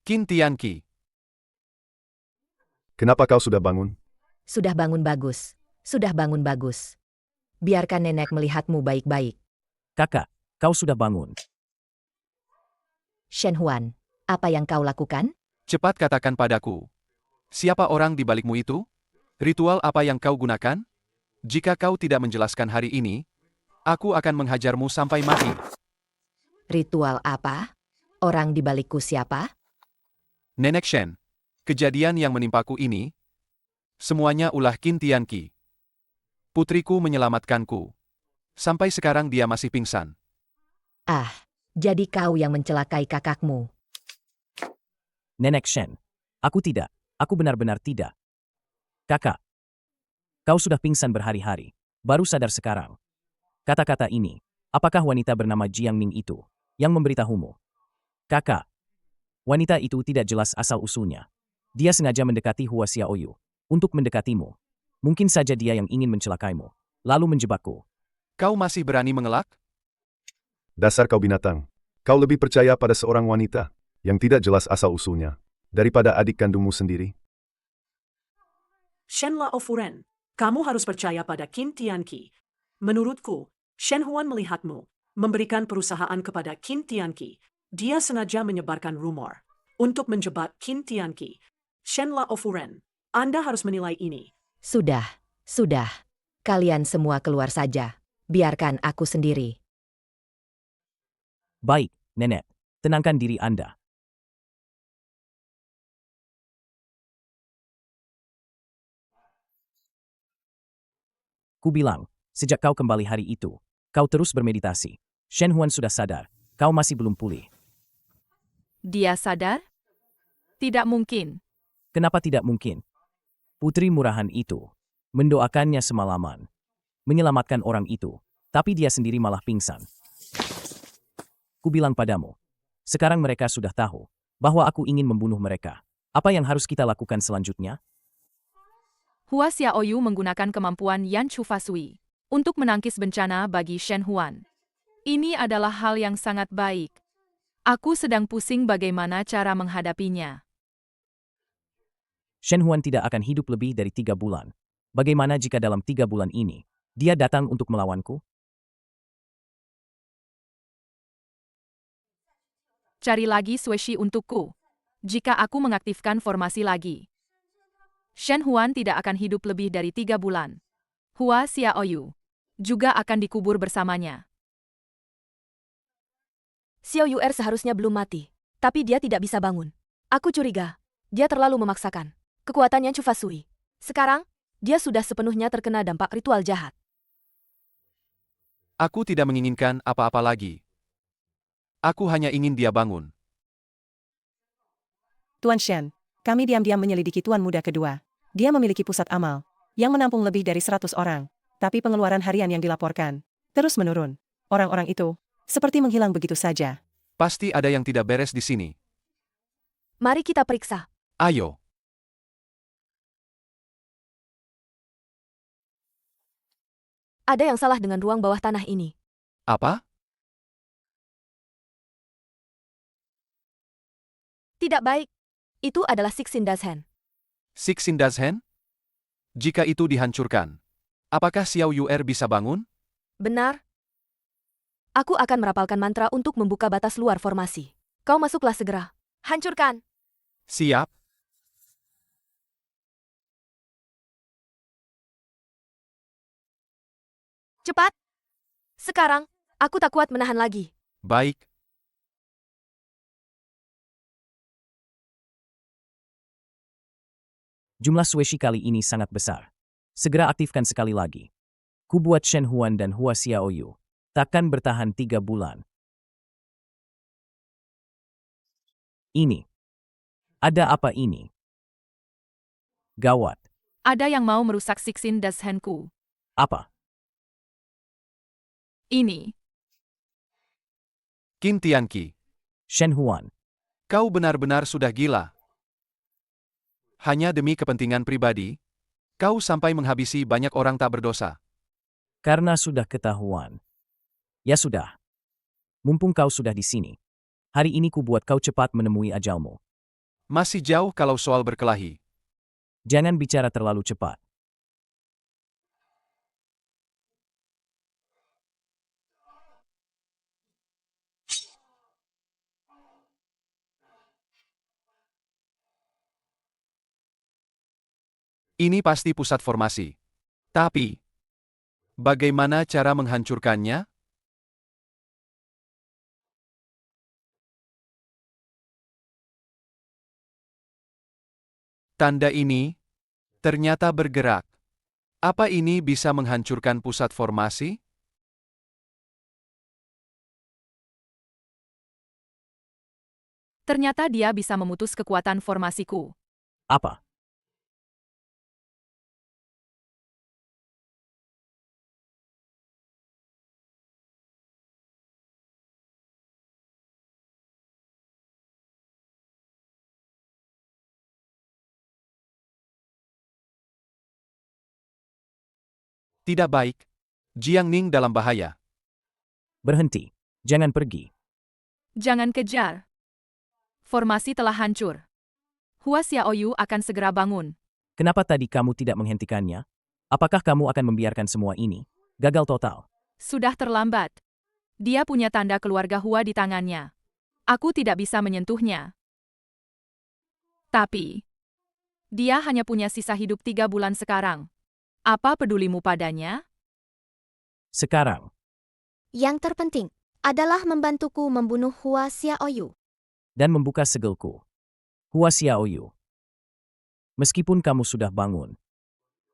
H: Kim Tianqi.
J: Kenapa kau sudah bangun?
D: Sudah bangun bagus. Sudah bangun bagus. Biarkan nenek melihatmu baik-baik.
C: Kakak, kau sudah bangun.
D: Shen Huan, apa yang kau lakukan?
H: Cepat katakan padaku. Siapa orang di balikmu itu? Ritual apa yang kau gunakan? Jika kau tidak menjelaskan hari ini, aku akan menghajarmu sampai mati.
D: Ritual apa? Orang di balikku siapa?
H: Nenek Shen, kejadian yang menimpaku ini, semuanya ulah Kim Tianqi. Putriku menyelamatkanku. Sampai sekarang dia masih pingsan.
D: Ah, jadi kau yang mencelakai kakakmu.
C: Nenek Shen, aku tidak. Aku benar-benar tidak. Kakak, kau sudah pingsan berhari-hari. Baru sadar sekarang. Kata-kata ini, apakah wanita bernama Jiang Ning itu yang memberitahumu? Kakak, wanita itu tidak jelas asal-usulnya. Dia sengaja mendekati Hua Xiaoyu untuk mendekatimu. Mungkin saja dia yang ingin mencelakaimu, lalu menjebakku.
H: Kau masih berani mengelak?
J: Dasar kau binatang. Kau lebih percaya pada seorang wanita yang tidak jelas asal-usulnya daripada adik kandungmu sendiri.
E: Shen Laofuren, kamu harus percaya pada Kim Tianqi. Menurutku, Shen Huan melihatmu memberikan perusahaan kepada Kim Tianqi. Dia sengaja menyebarkan rumor untuk menjebak Kim Tianqi. Shen Laofuren, Anda harus menilai ini.
D: Sudah. Kalian semua keluar saja. Biarkan aku sendiri.
C: Baik, Nenek. Tenangkan diri Anda. Kubilang, sejak kau kembali hari itu, kau terus bermeditasi. Shen Huan sudah sadar, kau masih belum pulih.
F: Dia sadar? Tidak mungkin.
C: Kenapa tidak mungkin? Putri murahan itu mendoakannya semalaman, menyelamatkan orang itu, tapi dia sendiri malah pingsan. Kubilang padamu, sekarang mereka sudah tahu bahwa aku ingin membunuh mereka. Apa yang harus kita lakukan selanjutnya?
F: Hua Xiaoyu menggunakan kemampuan Yan Chu Fasui untuk menangkis bencana bagi Shen Huan. Ini adalah hal yang sangat baik. Aku sedang pusing bagaimana cara menghadapinya.
C: Shen Huan tidak akan hidup lebih dari 3 bulan. Bagaimana jika dalam 3 bulan ini, dia datang untuk melawanku?
F: Cari lagi Sueshi untukku. Jika aku mengaktifkan formasi lagi. Shen Huan tidak akan hidup lebih dari 3 bulan. Hua Xiaoyu juga akan dikubur bersamanya. Xiao Yuer seharusnya belum mati, tapi dia tidak bisa bangun. Aku curiga, dia terlalu memaksakan kekuatannya Chu Fasui. Sekarang, dia sudah sepenuhnya terkena dampak ritual jahat.
H: Aku tidak menginginkan apa-apa lagi. Aku hanya ingin dia bangun.
I: Tuan Shen, kami diam-diam menyelidiki Tuan Muda kedua. Dia memiliki pusat amal yang menampung lebih dari 100 orang, tapi pengeluaran harian yang dilaporkan terus menurun. Orang-orang itu seperti menghilang begitu saja.
H: Pasti ada yang tidak beres di sini.
F: Mari kita periksa.
H: Ayo.
F: Ada yang salah dengan ruang bawah tanah ini.
H: Apa?
F: Tidak baik. Itu adalah Sixin Dashen.
H: Sixin Dashen? Jika itu dihancurkan, apakah Xiao Yuer bisa bangun?
F: Benar. Aku akan merapalkan mantra untuk membuka batas luar formasi. Kau masuklah segera. Hancurkan.
H: Siap.
F: Cepat. Sekarang, aku tak kuat menahan lagi.
H: Baik.
C: Jumlah Sueshi kali ini sangat besar. Segera aktifkan sekali lagi. Ku buat Shen Huan dan Hua Xiaoyu takkan bertahan 3 bulan. Ini. Ada apa ini? Gawat.
O: Ada yang mau merusak Sixin Dashenku.
C: Apa?
O: Ini.
H: Qin Tianqi,
C: Shen Huan.
H: kau benar-benar sudah gila. Hanya demi kepentingan pribadi, kau sampai menghabisi banyak orang tak berdosa.
C: Karena sudah ketahuan. Ya sudah. Mumpung kau sudah di sini. Hari ini ku buat kau cepat menemui ajalmu.
H: Masih jauh kalau soal berkelahi.
C: Jangan bicara terlalu cepat.
H: Ini pasti pusat formasi. Tapi, bagaimana cara menghancurkannya? Tanda ini ternyata bergerak. Apa ini bisa menghancurkan pusat formasi?
O: Ternyata dia bisa memutus kekuatan formasiku.
C: Apa?
H: Tidak baik. Jiang Ning dalam bahaya.
C: Berhenti. Jangan pergi.
O: Jangan kejar. Formasi telah hancur. Hua Xiaoyu akan segera bangun.
C: Kenapa tadi kamu tidak menghentikannya? Apakah kamu akan membiarkan semua ini gagal total?
O: Sudah terlambat. Dia punya tanda keluarga Hua di tangannya. Aku tidak bisa menyentuhnya. Tapi, dia hanya punya sisa hidup 3 bulan sekarang. Apa pedulimu padanya?
C: Sekarang.
B: Yang terpenting adalah membantuku membunuh Hua Xiaoyu.
C: Dan membuka segelku. Hua Xiaoyu. Meskipun kamu sudah bangun,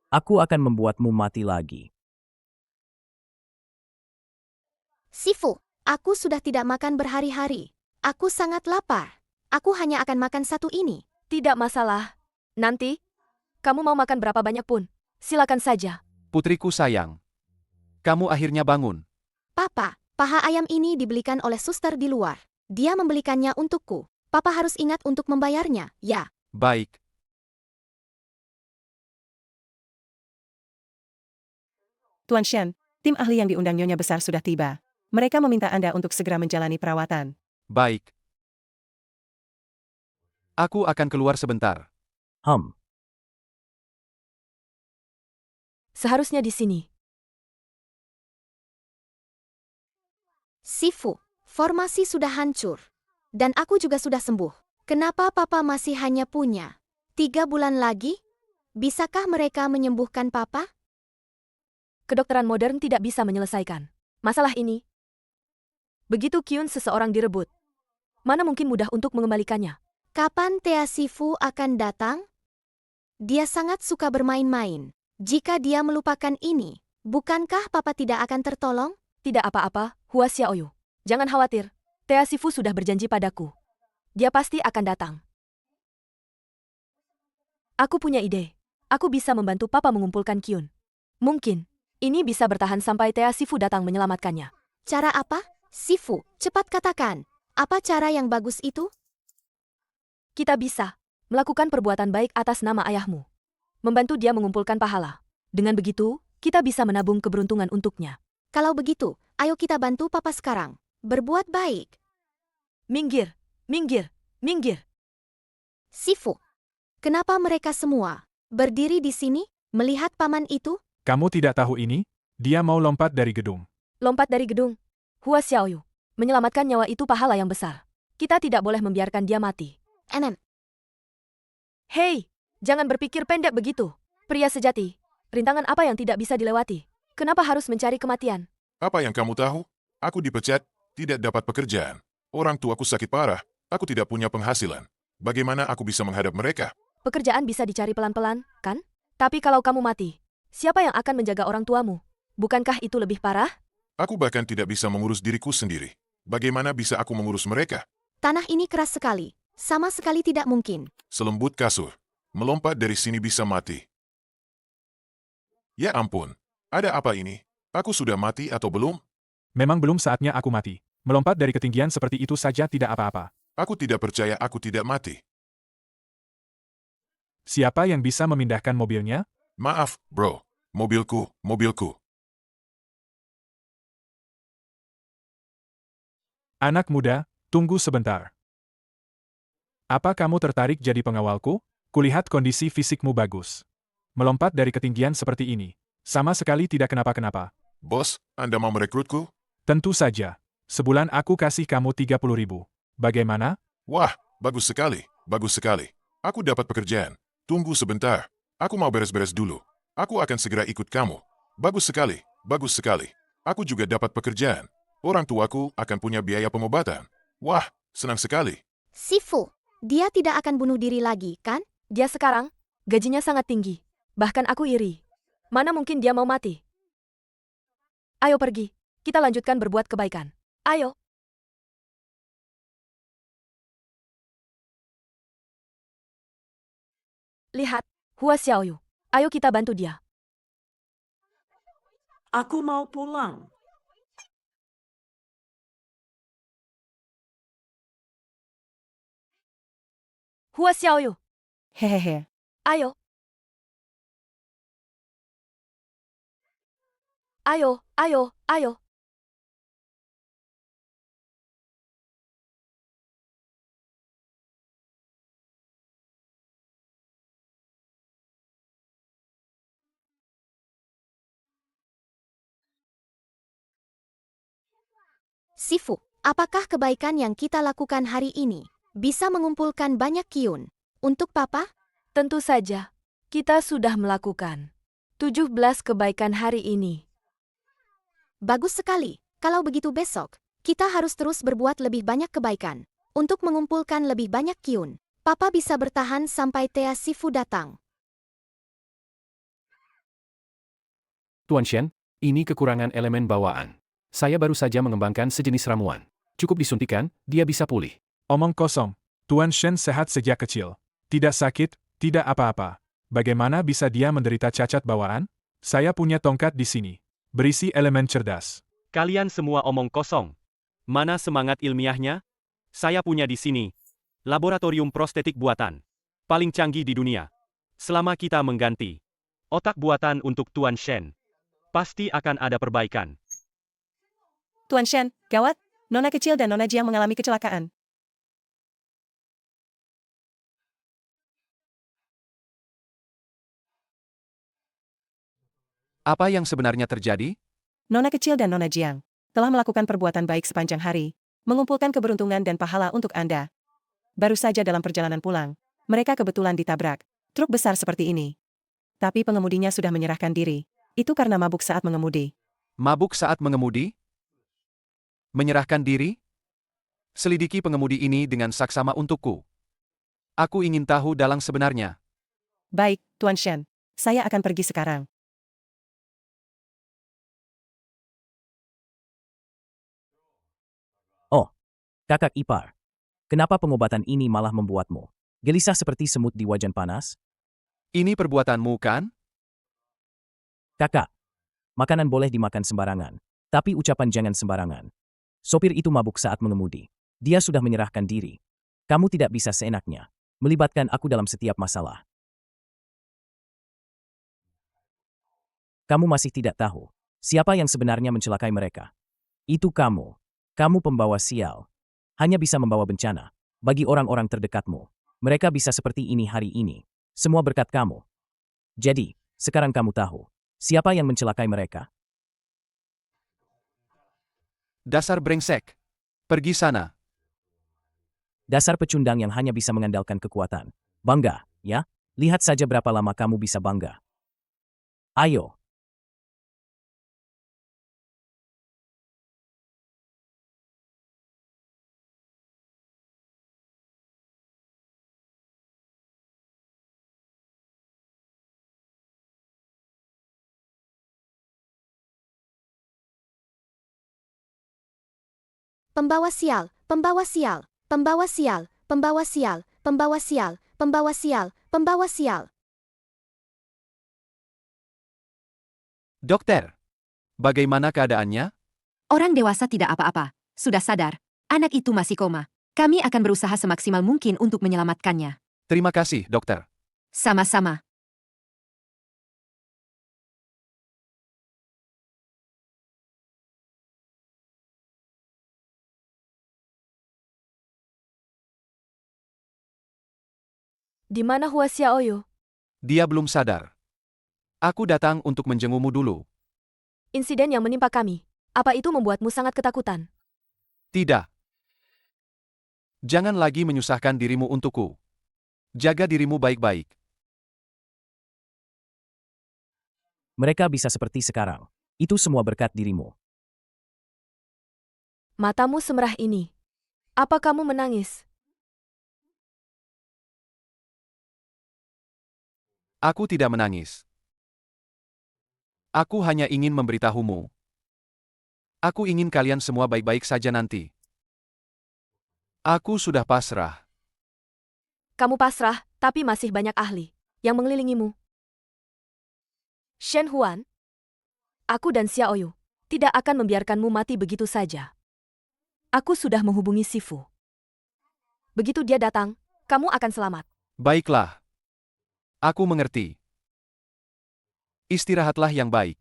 C: aku akan membuatmu mati lagi.
B: Sifu, aku sudah tidak makan berhari-hari. Aku sangat lapar. Aku hanya akan makan satu ini.
F: Tidak masalah. Nanti, kamu mau makan berapa banyak pun. Silakan saja.
H: Putriku sayang. Kamu akhirnya bangun.
B: Papa, paha ayam ini dibelikan oleh suster di luar. Dia membelikannya untukku. Papa harus ingat untuk membayarnya, ya.
H: Baik.
I: Tuan Shen, tim ahli yang diundang Nyonya Besar sudah tiba. Mereka meminta Anda untuk segera menjalani perawatan.
H: Baik. Aku akan keluar sebentar.
F: Seharusnya di sini.
B: Sifu, formasi sudah hancur. Dan aku juga sudah sembuh. Kenapa Papa masih hanya punya 3 bulan lagi? Bisakah mereka menyembuhkan Papa?
F: Kedokteran modern tidak bisa menyelesaikan masalah ini. Begitu Kyun seseorang direbut, mana mungkin mudah untuk mengembalikannya?
B: Kapan Tea Sifu akan datang? Dia sangat suka bermain-main. Jika dia melupakan ini, bukankah Papa tidak akan tertolong?
F: Tidak apa-apa, Hua Xiaoyu. Jangan khawatir. Tea Sifu sudah berjanji padaku. Dia pasti akan datang. Aku punya ide. Aku bisa membantu Papa mengumpulkan Kyun. Mungkin, ini bisa bertahan sampai Tea Sifu datang menyelamatkannya.
B: Cara apa? Sifu, cepat katakan. Apa cara yang bagus itu?
F: Kita bisa melakukan perbuatan baik atas nama ayahmu. Membantu dia mengumpulkan pahala. Dengan begitu, kita bisa menabung keberuntungan untuknya.
B: Kalau begitu, ayo kita bantu Papa sekarang. Berbuat baik.
F: Minggir, minggir, minggir.
B: Sifu, kenapa mereka semua berdiri di sini melihat paman itu?
L: Kamu tidak tahu ini? Dia mau lompat dari gedung.
F: Lompat dari gedung. Hua Xiaoyu. Menyelamatkan nyawa itu pahala yang besar. Kita tidak boleh membiarkan dia mati. Hei, jangan berpikir pendek begitu. Pria sejati. Rintangan apa yang tidak bisa dilewati? Kenapa harus mencari kematian?
P: Apa yang kamu tahu? Aku dipecat, tidak dapat pekerjaan. Orang tuaku sakit parah, aku tidak punya penghasilan. Bagaimana aku bisa menghadap mereka?
F: Pekerjaan bisa dicari pelan-pelan, kan? Tapi kalau kamu mati, siapa yang akan menjaga orang tuamu? Bukankah itu lebih parah?
P: Aku bahkan tidak bisa mengurus diriku sendiri. Bagaimana bisa aku mengurus mereka?
B: Tanah ini keras sekali. Sama sekali tidak mungkin.
P: Selembut kasur. Melompat dari sini bisa mati. Ya ampun. Ada apa ini? Aku sudah mati atau belum?
L: Memang belum saatnya aku mati. Melompat dari ketinggian seperti itu saja tidak apa-apa.
P: Aku tidak percaya aku tidak mati.
L: Siapa yang bisa memindahkan mobilnya?
P: Maaf, bro. Mobilku.
L: Anak muda, tunggu sebentar. Apa kamu tertarik jadi pengawalku? Kulihat kondisi fisikmu bagus. Melompat dari ketinggian seperti ini. Sama sekali tidak kenapa-kenapa.
P: Bos, Anda mau merekrutku?
L: Tentu saja. Sebulan aku kasih kamu 30.000. Bagaimana?
P: Wah, bagus sekali. Aku dapat pekerjaan. Tunggu sebentar. Aku mau beres-beres dulu. Aku akan segera ikut kamu. Bagus sekali. Aku juga dapat pekerjaan. Orang tuaku akan punya biaya pengobatan. Wah, senang sekali.
B: Sifu, dia tidak akan bunuh diri lagi, kan?
F: Dia sekarang, gajinya sangat tinggi. Bahkan aku iri. Mana mungkin dia mau mati? Ayo pergi. Kita lanjutkan berbuat kebaikan. Ayo. Lihat, Hua Xiaoyu. Ayo kita bantu dia.
E: Aku mau pulang.
F: Hua Xiaoyu.
I: Hehehe.
F: Ayo. Ayo.
B: Sifu, apakah kebaikan yang kita lakukan hari ini bisa mengumpulkan banyak kiun untuk Papa?
F: Tentu saja. Kita sudah melakukan 17 kebaikan hari ini.
B: Bagus sekali. Kalau begitu besok, kita harus terus berbuat lebih banyak kebaikan untuk mengumpulkan lebih banyak kiun. Papa bisa bertahan sampai Tea Sifu datang.
N: Tuan Shen, ini kekurangan elemen bawaan. Saya baru saja mengembangkan sejenis ramuan. Cukup disuntikan, dia bisa pulih.
L: Omong kosong. Tuan Shen sehat sejak kecil. Tidak sakit, tidak apa-apa. Bagaimana bisa dia menderita cacat bawaan? Saya punya tongkat di sini. Berisi elemen cerdas.
M: Kalian semua omong kosong. Mana semangat ilmiahnya? Saya punya di sini. Laboratorium prostetik buatan. Paling canggih di dunia. Selama kita mengganti otak buatan untuk Tuan Shen, pasti akan ada perbaikan.
I: Tuan Shen, gawat. Nona kecil dan Nona Jiang mengalami kecelakaan.
H: Apa yang sebenarnya terjadi?
I: Nona kecil dan Nona Jiang telah melakukan perbuatan baik sepanjang hari, mengumpulkan keberuntungan dan pahala untuk Anda. Baru saja dalam perjalanan pulang, mereka kebetulan ditabrak truk besar seperti ini. Tapi pengemudinya sudah menyerahkan diri. Itu karena mabuk saat mengemudi.
H: Mabuk saat mengemudi? Menyerahkan diri? Selidiki pengemudi ini dengan saksama untukku. Aku ingin tahu dalang sebenarnya.
I: Baik, Tuan Shen. Saya akan pergi sekarang.
C: Oh, kakak ipar. Kenapa pengobatan ini malah membuatmu gelisah seperti semut di wajan panas?
H: Ini perbuatanmu kan?
C: Kakak, makanan boleh dimakan sembarangan, tapi ucapan jangan sembarangan. Sopir itu mabuk saat mengemudi. Dia sudah menyerahkan diri. Kamu tidak bisa seenaknya melibatkan aku dalam setiap masalah. Kamu masih tidak tahu siapa yang sebenarnya mencelakai mereka. Itu kamu. Kamu pembawa sial. Hanya bisa membawa bencana bagi orang-orang terdekatmu. Mereka bisa seperti ini hari ini. Semua berkat kamu. Jadi, sekarang kamu tahu siapa yang mencelakai mereka.
H: Dasar brengsek. Pergi sana.
C: Dasar pecundang yang hanya bisa mengandalkan kekuatan. Bangga, ya? Lihat saja berapa lama kamu bisa bangga. Ayo.
B: Pembawa sial, pembawa sial, pembawa sial, pembawa sial, pembawa sial, pembawa sial, pembawa sial.
H: Dokter, bagaimana keadaannya?
G: Orang dewasa tidak apa-apa, sudah sadar. Anak itu masih koma. Kami akan berusaha semaksimal mungkin untuk menyelamatkannya.
H: Terima kasih, dokter.
G: Sama-sama.
F: Di mana Hua Xiaoyu?
H: Dia belum sadar. Aku datang untuk menjengukmu dulu.
F: Insiden yang menimpa kami. Apa itu membuatmu sangat ketakutan?
H: Tidak. Jangan lagi menyusahkan dirimu untukku. Jaga dirimu baik-baik.
C: Mereka bisa seperti sekarang. Itu semua berkat dirimu.
F: Matamu semerah ini. Apa kamu menangis?
H: Aku tidak menangis. Aku hanya ingin memberitahumu. Aku ingin kalian semua baik-baik saja nanti. Aku sudah pasrah.
F: Kamu pasrah, tapi masih banyak ahli yang mengelilingimu. Shen Huan, aku dan Xiaoyu tidak akan membiarkanmu mati begitu saja. Aku sudah menghubungi Sifu. Begitu dia datang, kamu akan selamat.
H: Baiklah. Aku mengerti. Istirahatlah yang baik.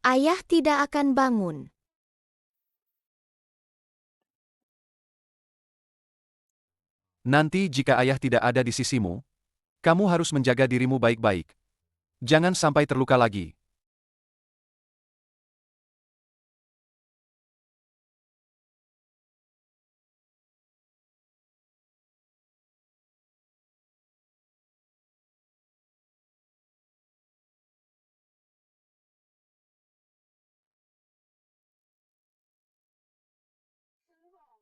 B: Ayah tidak akan bangun.
H: Nanti jika ayah tidak ada di sisimu, kamu harus menjaga dirimu baik-baik. Jangan sampai terluka lagi.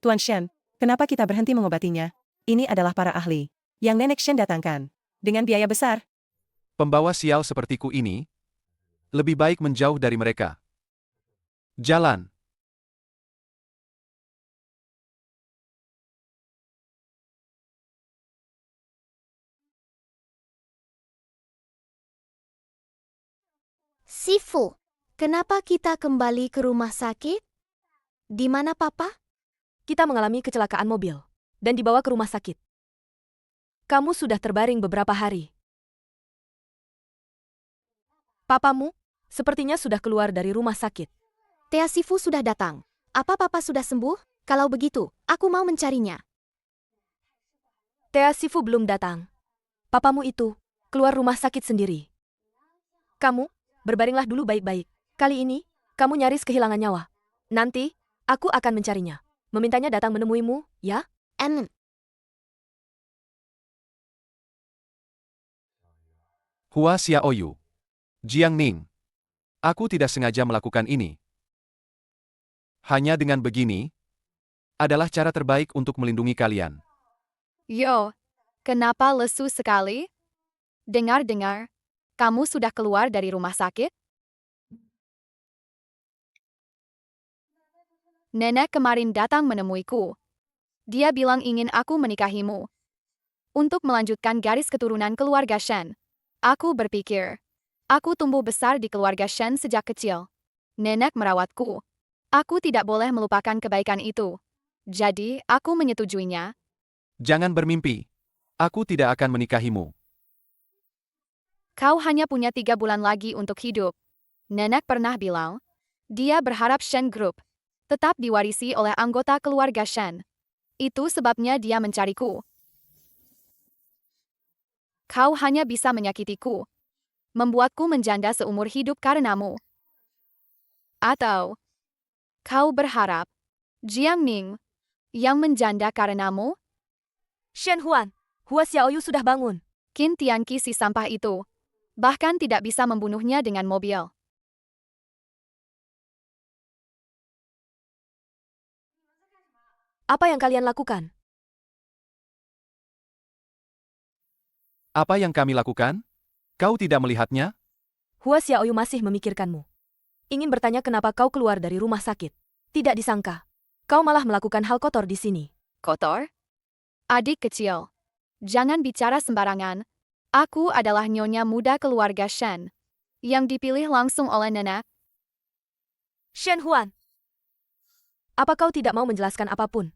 I: Tuan Shen, kenapa kita berhenti mengobatinya? Ini adalah para ahli yang Nenek Shen datangkan. Dengan biaya besar.
H: Pembawa sial sepertiku ini, lebih baik menjauh dari mereka. Jalan.
B: Sifu, kenapa kita kembali ke rumah sakit? Di mana Papa?
F: Kita mengalami kecelakaan mobil dan dibawa ke rumah sakit. Kamu sudah terbaring beberapa hari. Papamu sepertinya sudah keluar dari rumah sakit.
B: Tea Sifu sudah datang. Apa Papa sudah sembuh? Kalau begitu, aku mau mencarinya.
F: Tea Sifu belum datang. Papamu itu keluar rumah sakit sendiri. Kamu berbaringlah dulu baik-baik. Kali ini, kamu nyaris kehilangan nyawa. Nanti, aku akan mencarinya. Memintanya datang menemuimu, ya?
H: Hua Xiaoyu. Jiang Ning. Aku tidak sengaja melakukan ini. Hanya dengan begini, adalah cara terbaik untuk melindungi kalian.
A: Yo, kenapa lesu sekali? Dengar-dengar, kamu sudah keluar dari rumah sakit? Nenek kemarin datang menemuiku. Dia bilang ingin aku menikahimu. Untuk melanjutkan garis keturunan keluarga Shen. Aku berpikir, aku tumbuh besar di keluarga Shen sejak kecil. Nenek merawatku. Aku tidak boleh melupakan kebaikan itu. Jadi, aku menyetujuinya.
H: Jangan bermimpi. Aku tidak akan menikahimu.
A: Kau hanya punya 3 bulan lagi untuk hidup. Nenek pernah bilang, dia berharap Shen Group tetap diwarisi oleh anggota keluarga Shen. Itu sebabnya dia mencariku. Kau hanya bisa menyakitiku, membuatku menjanda seumur hidup karenamu. Atau, kau berharap Jiang Ning yang menjanda karenamu?
F: Shen Huan, Hua Xiaoyu sudah bangun.
A: Qin Tianqi si sampah itu bahkan tidak bisa membunuhnya dengan mobil.
F: Apa yang kalian lakukan?
H: Apa yang kami lakukan? Kau tidak melihatnya?
F: Hua Xiaoyu masih memikirkanmu. Ingin bertanya kenapa kau keluar dari rumah sakit. Tidak disangka. Kau malah melakukan hal kotor di sini.
A: Kotor? Adik kecil. Jangan bicara sembarangan. Aku adalah nyonya muda keluarga Shen. Yang dipilih langsung oleh nenek.
F: Shen Huan. Apa kau tidak mau menjelaskan apapun?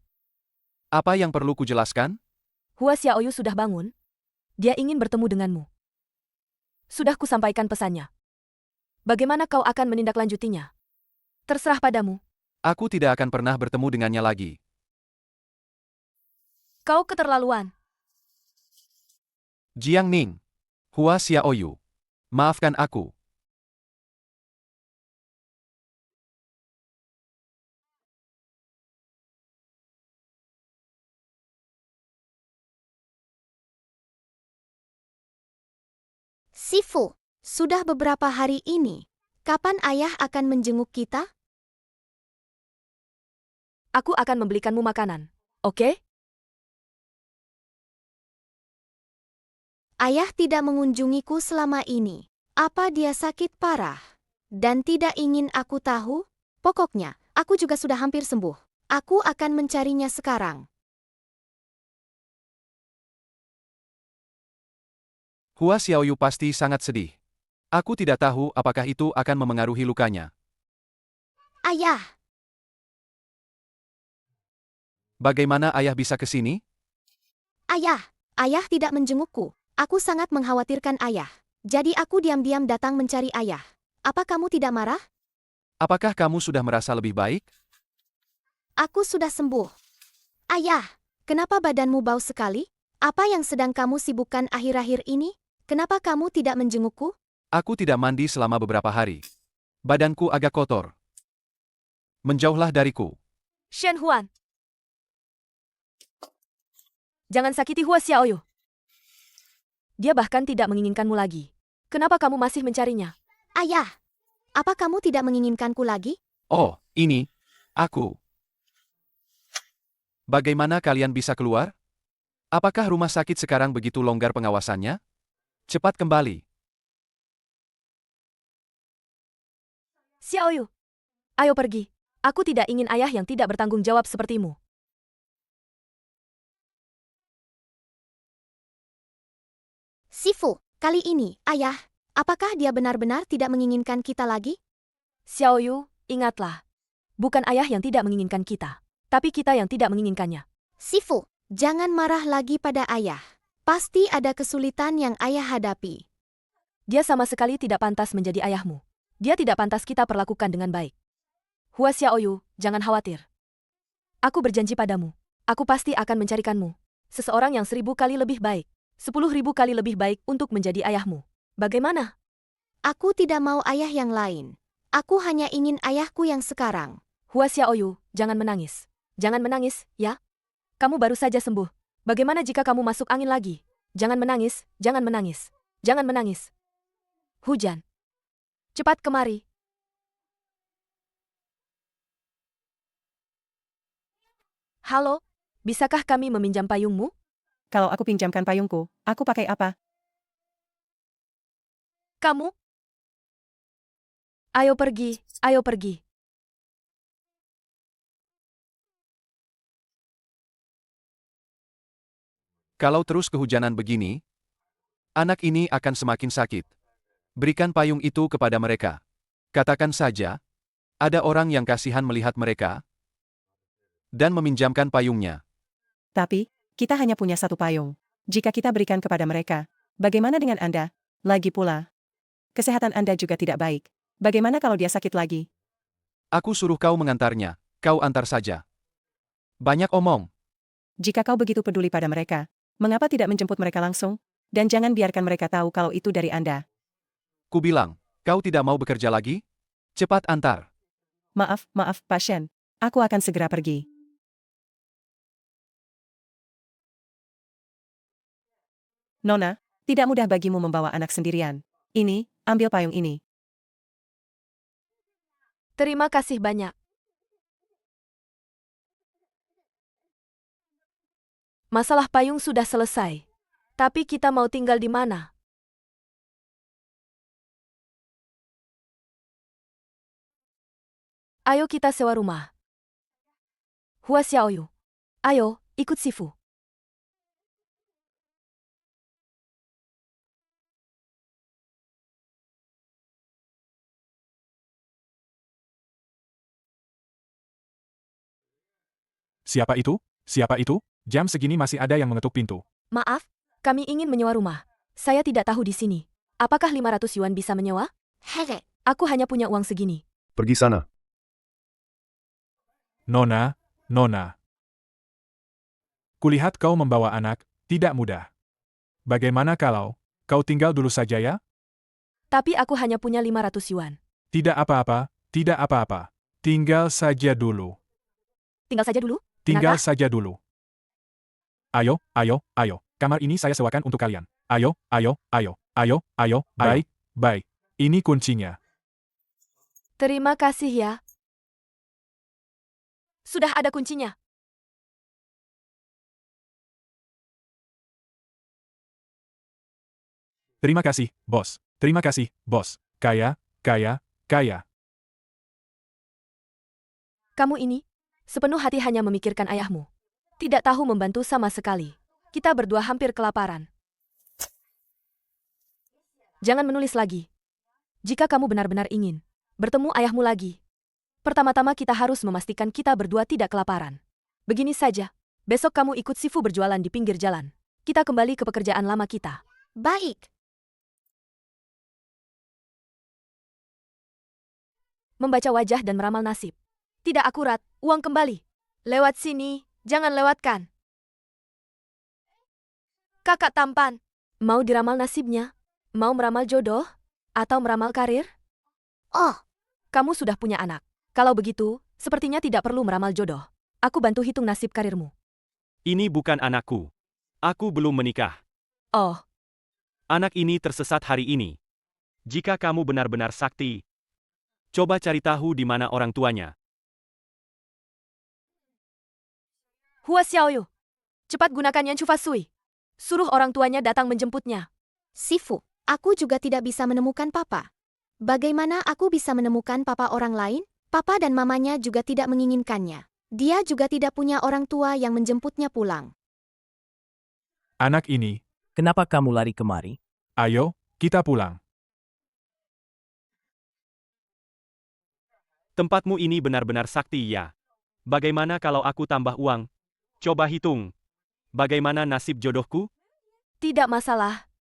H: Apa yang perlu kujelaskan?
F: Hua Xiaoyu sudah bangun. Dia ingin bertemu denganmu. Sudah kusampaikan pesannya. Bagaimana kau akan menindaklanjutinya? Terserah padamu.
H: Aku tidak akan pernah bertemu dengannya lagi.
F: Kau keterlaluan.
H: Jiang Ning. Hua Xiaoyu. Maafkan aku.
B: Sifu, sudah beberapa hari ini. Kapan ayah akan menjenguk kita?
F: Aku akan membelikanmu makanan. Oke?
B: Ayah tidak mengunjungiku selama ini. Apa dia sakit parah? Dan tidak ingin aku tahu? Pokoknya, aku juga sudah hampir sembuh. Aku akan mencarinya sekarang.
H: Hua Xiaoyu pasti sangat sedih. Aku tidak tahu apakah itu akan memengaruhi lukanya.
B: Ayah,
H: Bagaimana ayah bisa ke sini?
B: ayah tidak menjengukku. Aku sangat mengkhawatirkan ayah. Jadi aku diam-diam datang mencari ayah. Apa kamu tidak marah?
H: Apakah kamu sudah merasa lebih baik?
B: Aku sudah sembuh. Ayah, kenapa badanmu bau sekali? Apa yang sedang kamu sibukkan akhir-akhir ini? Kenapa kamu tidak menjengukku?
H: Aku tidak mandi selama beberapa hari. Badanku agak kotor. Menjauhlah dariku.
F: Shen Huan. Jangan sakiti Hua Xiaoyu. Dia bahkan tidak menginginkanmu lagi. Kenapa kamu masih mencarinya?
B: Ayah, apa kamu tidak menginginkanku lagi?
H: Oh, ini. Aku. Bagaimana kalian bisa keluar? Apakah rumah sakit sekarang begitu longgar pengawasannya? Cepat kembali.
F: Xiaoyu. Ayo pergi. Aku tidak ingin ayah yang tidak bertanggung jawab sepertimu.
B: Sifu, kali ini, ayah, apakah dia benar-benar tidak menginginkan kita lagi?
F: Xiaoyu, ingatlah. Bukan ayah yang tidak menginginkan kita, tapi kita yang tidak menginginkannya.
B: Sifu, jangan marah lagi pada ayah. Pasti ada kesulitan yang ayah hadapi.
F: Dia sama sekali tidak pantas menjadi ayahmu. Dia tidak pantas kita perlakukan dengan baik. Hua Xiaoyu, jangan khawatir. Aku berjanji padamu. Aku pasti akan mencarikanmu. Seseorang yang 1000 kali lebih baik. 10.000 kali lebih baik untuk menjadi ayahmu. Bagaimana?
B: Aku tidak mau ayah yang lain. Aku hanya ingin ayahku yang sekarang.
F: Hua Xiaoyu, jangan menangis. Jangan menangis, ya? Kamu baru saja sembuh. Bagaimana jika kamu masuk angin lagi? Jangan menangis, jangan menangis. Jangan menangis. Hujan. Cepat kemari. Halo, bisakah kami meminjam payungmu?
I: Kalau aku pinjamkan payungku, aku pakai apa?
F: Kamu? Ayo pergi, ayo pergi.
H: Kalau terus kehujanan begini, anak ini akan semakin sakit. Berikan payung itu kepada mereka. Katakan saja, ada orang yang kasihan melihat mereka, dan meminjamkan payungnya.
I: Tapi, kita hanya punya satu payung. Jika kita berikan kepada mereka, bagaimana dengan Anda? Lagi pula, kesehatan Anda juga tidak baik. Bagaimana kalau dia sakit lagi?
H: Aku suruh kau mengantarnya, kau antar saja. Banyak omong.
I: Jika kau begitu peduli pada mereka, mengapa tidak menjemput mereka langsung? Dan jangan biarkan mereka tahu kalau itu dari Anda.
H: Ku bilang, kau tidak mau bekerja lagi? Cepat antar.
I: Maaf, Pak Shen. Aku akan segera pergi. Nona, tidak mudah bagimu membawa anak sendirian. Ini, ambil payung ini.
F: Terima kasih banyak. Masalah payung sudah selesai. Tapi kita mau tinggal di mana? Ayo kita sewa rumah. Hua Xiaoyu. Ayo, ikut Sifu.
L: Siapa itu? Siapa itu? Jam segini masih ada yang mengetuk pintu.
F: Maaf, kami ingin menyewa rumah. Saya tidak tahu di sini. Apakah 500 yuan bisa menyewa?
B: Hehe.
F: Aku hanya punya uang segini.
J: Pergi sana.
L: Nona, Nona. Kulihat kau membawa anak, tidak mudah. Bagaimana kalau kau tinggal dulu saja ya?
F: Tapi aku hanya punya 500 yuan.
L: Tidak apa-apa, tidak apa-apa. Tinggal saja dulu.
F: Tinggal saja dulu?
L: Tinggal
F: Benarkah?
L: saja dulu. Ayo, ayo, ayo. Kamar ini saya sewakan untuk kalian. Ayo, ayo, ayo, ayo, ayo. Baik, baik. Ini kuncinya.
F: Terima kasih ya. Sudah ada kuncinya.
L: Terima kasih, bos. Terima kasih, bos. Kaya, kaya, kaya.
F: Kamu ini, sepenuh hati hanya memikirkan ayahmu. Tidak tahu membantu sama sekali. Kita berdua hampir kelaparan. Jangan menulis lagi. Jika kamu benar-benar ingin bertemu ayahmu lagi, pertama-tama kita harus memastikan kita berdua tidak kelaparan. Begini saja, besok kamu ikut Sifu berjualan di pinggir jalan. Kita kembali ke pekerjaan lama kita.
B: Baik.
F: Membaca wajah dan meramal nasib. Tidak akurat, uang kembali. Lewat sini, jangan lewatkan. Kakak tampan. Mau diramal nasibnya? Mau meramal jodoh? Atau meramal karir?
B: Oh.
F: Kamu sudah punya anak. Kalau begitu, sepertinya tidak perlu meramal jodoh. Aku bantu hitung nasib karirmu.
M: Ini bukan anakku. Aku belum menikah.
F: Oh.
M: Anak ini tersesat hari ini. Jika kamu benar-benar sakti, coba cari tahu di mana orang tuanya.
F: Hua Xiaoyu. Cepat gunakan Yan Chufa Sui. Suruh orang tuanya datang menjemputnya.
B: Sifu, aku juga tidak bisa menemukan papa. Bagaimana aku bisa menemukan papa orang lain? Papa dan mamanya juga tidak menginginkannya. Dia juga tidak punya orang tua yang menjemputnya pulang.
L: Anak ini,
C: Kenapa kamu lari kemari?
L: ayo, kita pulang.
M: Tempatmu ini benar-benar sakti ya. Bagaimana kalau aku tambah uang? Coba hitung. Bagaimana nasib jodohku?
F: Tidak masalah.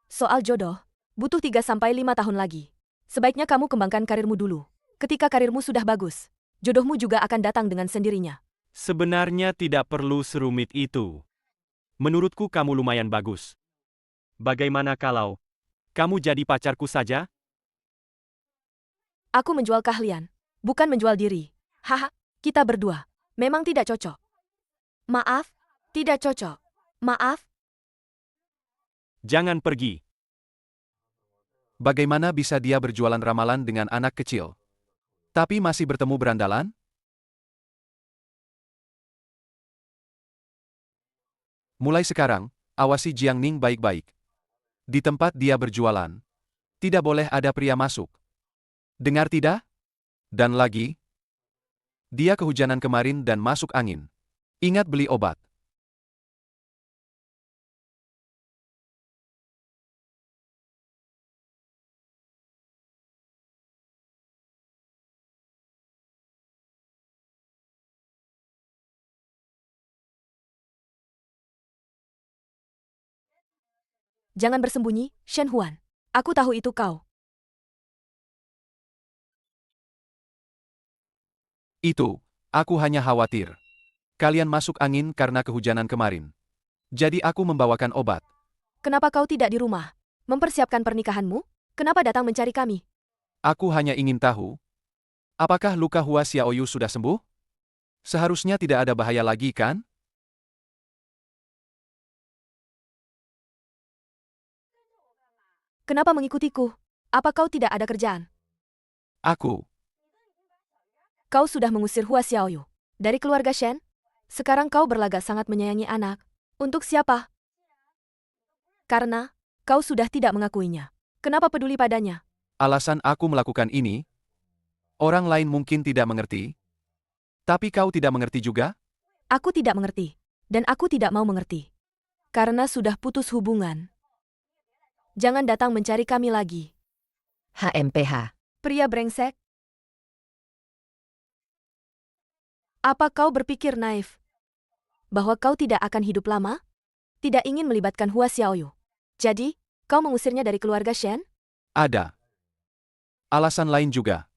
F: Soal jodoh, butuh 3-5 tahun lagi. Sebaiknya kamu kembangkan karirmu dulu. Ketika karirmu sudah bagus, jodohmu juga akan datang dengan sendirinya.
M: Sebenarnya tidak perlu serumit itu. Menurutku kamu lumayan bagus. Bagaimana kalau kamu jadi pacarku saja?
F: Aku menjual keahlian, bukan menjual diri. Haha, kita berdua memang tidak cocok. Maaf, tidak cocok. Maaf.
M: Jangan pergi.
H: Bagaimana bisa dia berjualan ramalan dengan anak kecil? Tapi masih bertemu berandalan? Mulai sekarang, awasi Jiang Ning baik-baik. Di tempat dia berjualan, tidak boleh ada pria masuk. Dengar tidak? Dan lagi, dia kehujanan kemarin dan masuk angin. Ingat beli obat.
F: Jangan bersembunyi, Shen Huan. Aku tahu itu kau.
H: Itu, aku hanya khawatir. Kalian masuk angin karena kehujanan kemarin. Jadi aku membawakan obat.
F: Kenapa kau tidak di rumah? Mempersiapkan pernikahanmu? Kenapa datang mencari kami?
H: Aku hanya ingin tahu, apakah luka Hua Xiaoyu sudah sembuh? Seharusnya tidak ada bahaya lagi kan?
F: Kenapa mengikutiku? Apa kau tidak ada kerjaan?
H: Aku.
F: Kau sudah mengusir Hua Xiaoyu dari keluarga Shen? Sekarang kau berlagak sangat menyayangi anak. Untuk siapa? Karena kau sudah tidak mengakuinya. Kenapa peduli padanya?
H: Alasan aku melakukan ini, Orang lain mungkin tidak mengerti. Tapi kau tidak mengerti juga?
F: Aku tidak mengerti. Dan aku tidak mau mengerti. Karena sudah putus hubungan. Jangan datang mencari kami lagi.
D: HMPH.
F: Pria brengsek. Apa kau berpikir naif? Bahwa kau tidak akan hidup lama? Tidak ingin melibatkan Hua Xiaoyu. Jadi, kau mengusirnya dari keluarga Shen?
H: Ada. Alasan lain juga.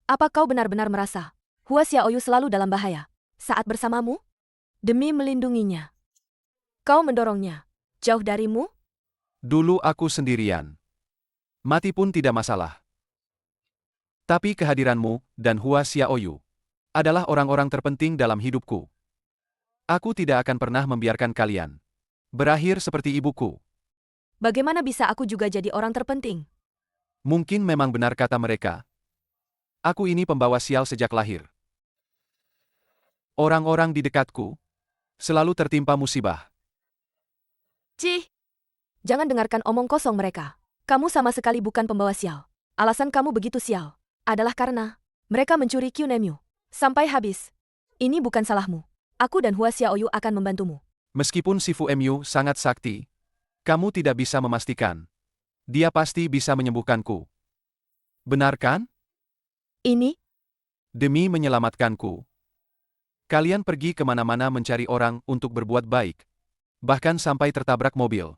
F: Apa kau benar-benar merasa Hua Xiaoyu selalu dalam bahaya saat bersamamu? Demi melindunginya. Kau mendorongnya jauh darimu?
H: Dulu aku sendirian. Mati pun tidak masalah. Tapi kehadiranmu dan Hua Xiaoyu adalah orang-orang terpenting dalam hidupku. Aku tidak akan pernah membiarkan kalian berakhir seperti ibuku.
F: Bagaimana bisa aku juga jadi orang terpenting?
H: Mungkin memang benar kata mereka. Aku ini pembawa sial sejak lahir. Orang-orang di dekatku selalu tertimpa musibah.
F: Cih! Jangan dengarkan omong kosong mereka. Kamu sama sekali bukan pembawa sial. Alasan kamu begitu sial adalah karena mereka mencuri QNMU sampai habis. Ini bukan salahmu. Aku dan Hua Xiaoyu akan membantumu.
H: Meskipun Sifu MU sangat sakti, kamu tidak bisa memastikan. Dia pasti bisa menyembuhkanku. Benar kan?
F: Ini?
H: Demi menyelamatkanku. Kalian pergi kemana-mana mencari orang untuk berbuat baik. Bahkan sampai tertabrak mobil.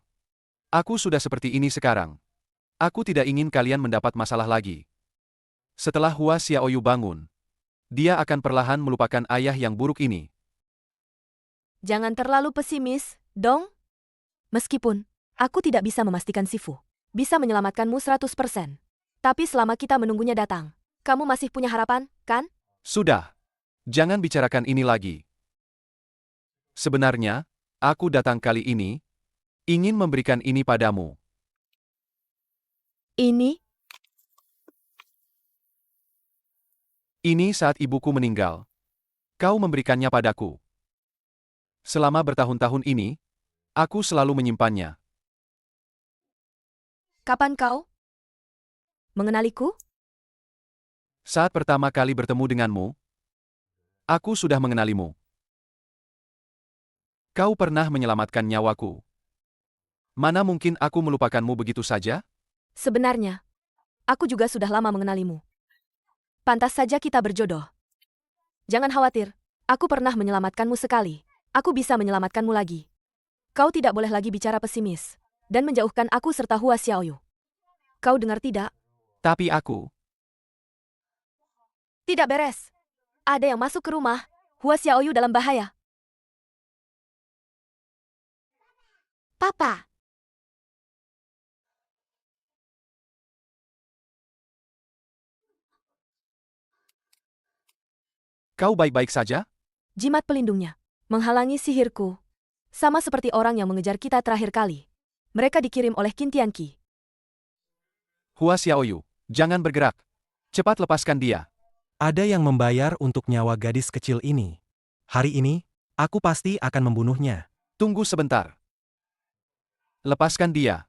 H: Aku sudah seperti ini sekarang. Aku tidak ingin kalian mendapat masalah lagi. Setelah Hua Xiaoyu bangun, dia akan perlahan melupakan ayah yang buruk ini.
F: Jangan terlalu pesimis, dong. Meskipun aku tidak bisa memastikan Sifu bisa menyelamatkanmu 100%. Tapi selama kita menunggunya datang, kamu masih punya harapan, kan?
H: Sudah. Jangan bicarakan ini lagi. Sebenarnya, aku datang kali ini ingin memberikan ini padamu.
F: Ini?
H: Ini saat ibuku meninggal. Kau memberikannya padaku. Selama bertahun-tahun ini, aku selalu menyimpannya.
F: Kapan kau mengenaliku?
H: Saat pertama kali bertemu denganmu, aku sudah mengenalimu. Kau pernah menyelamatkan nyawaku. Mana mungkin aku melupakanmu begitu saja?
F: Sebenarnya, aku juga sudah lama mengenalimu. Pantas saja kita berjodoh. Jangan khawatir, aku pernah menyelamatkanmu sekali. Aku bisa menyelamatkanmu lagi. Kau tidak boleh lagi bicara pesimis dan menjauhkan aku serta Hua Xiaoyu. Kau dengar tidak?
H: Tapi aku...
F: Tidak beres. Ada yang masuk ke rumah. Hua Xiaoyu dalam bahaya.
B: Papa.
H: Kau baik-baik saja?
F: Jimat pelindungnya menghalangi sihirku. Sama seperti orang yang mengejar kita terakhir kali. Mereka dikirim oleh Qin Tianqi.
H: Hua Xiaoyu, jangan bergerak. Cepat lepaskan dia.
Q: Ada yang membayar untuk nyawa gadis kecil ini. Hari ini, aku pasti akan membunuhnya.
H: Tunggu sebentar. Lepaskan dia.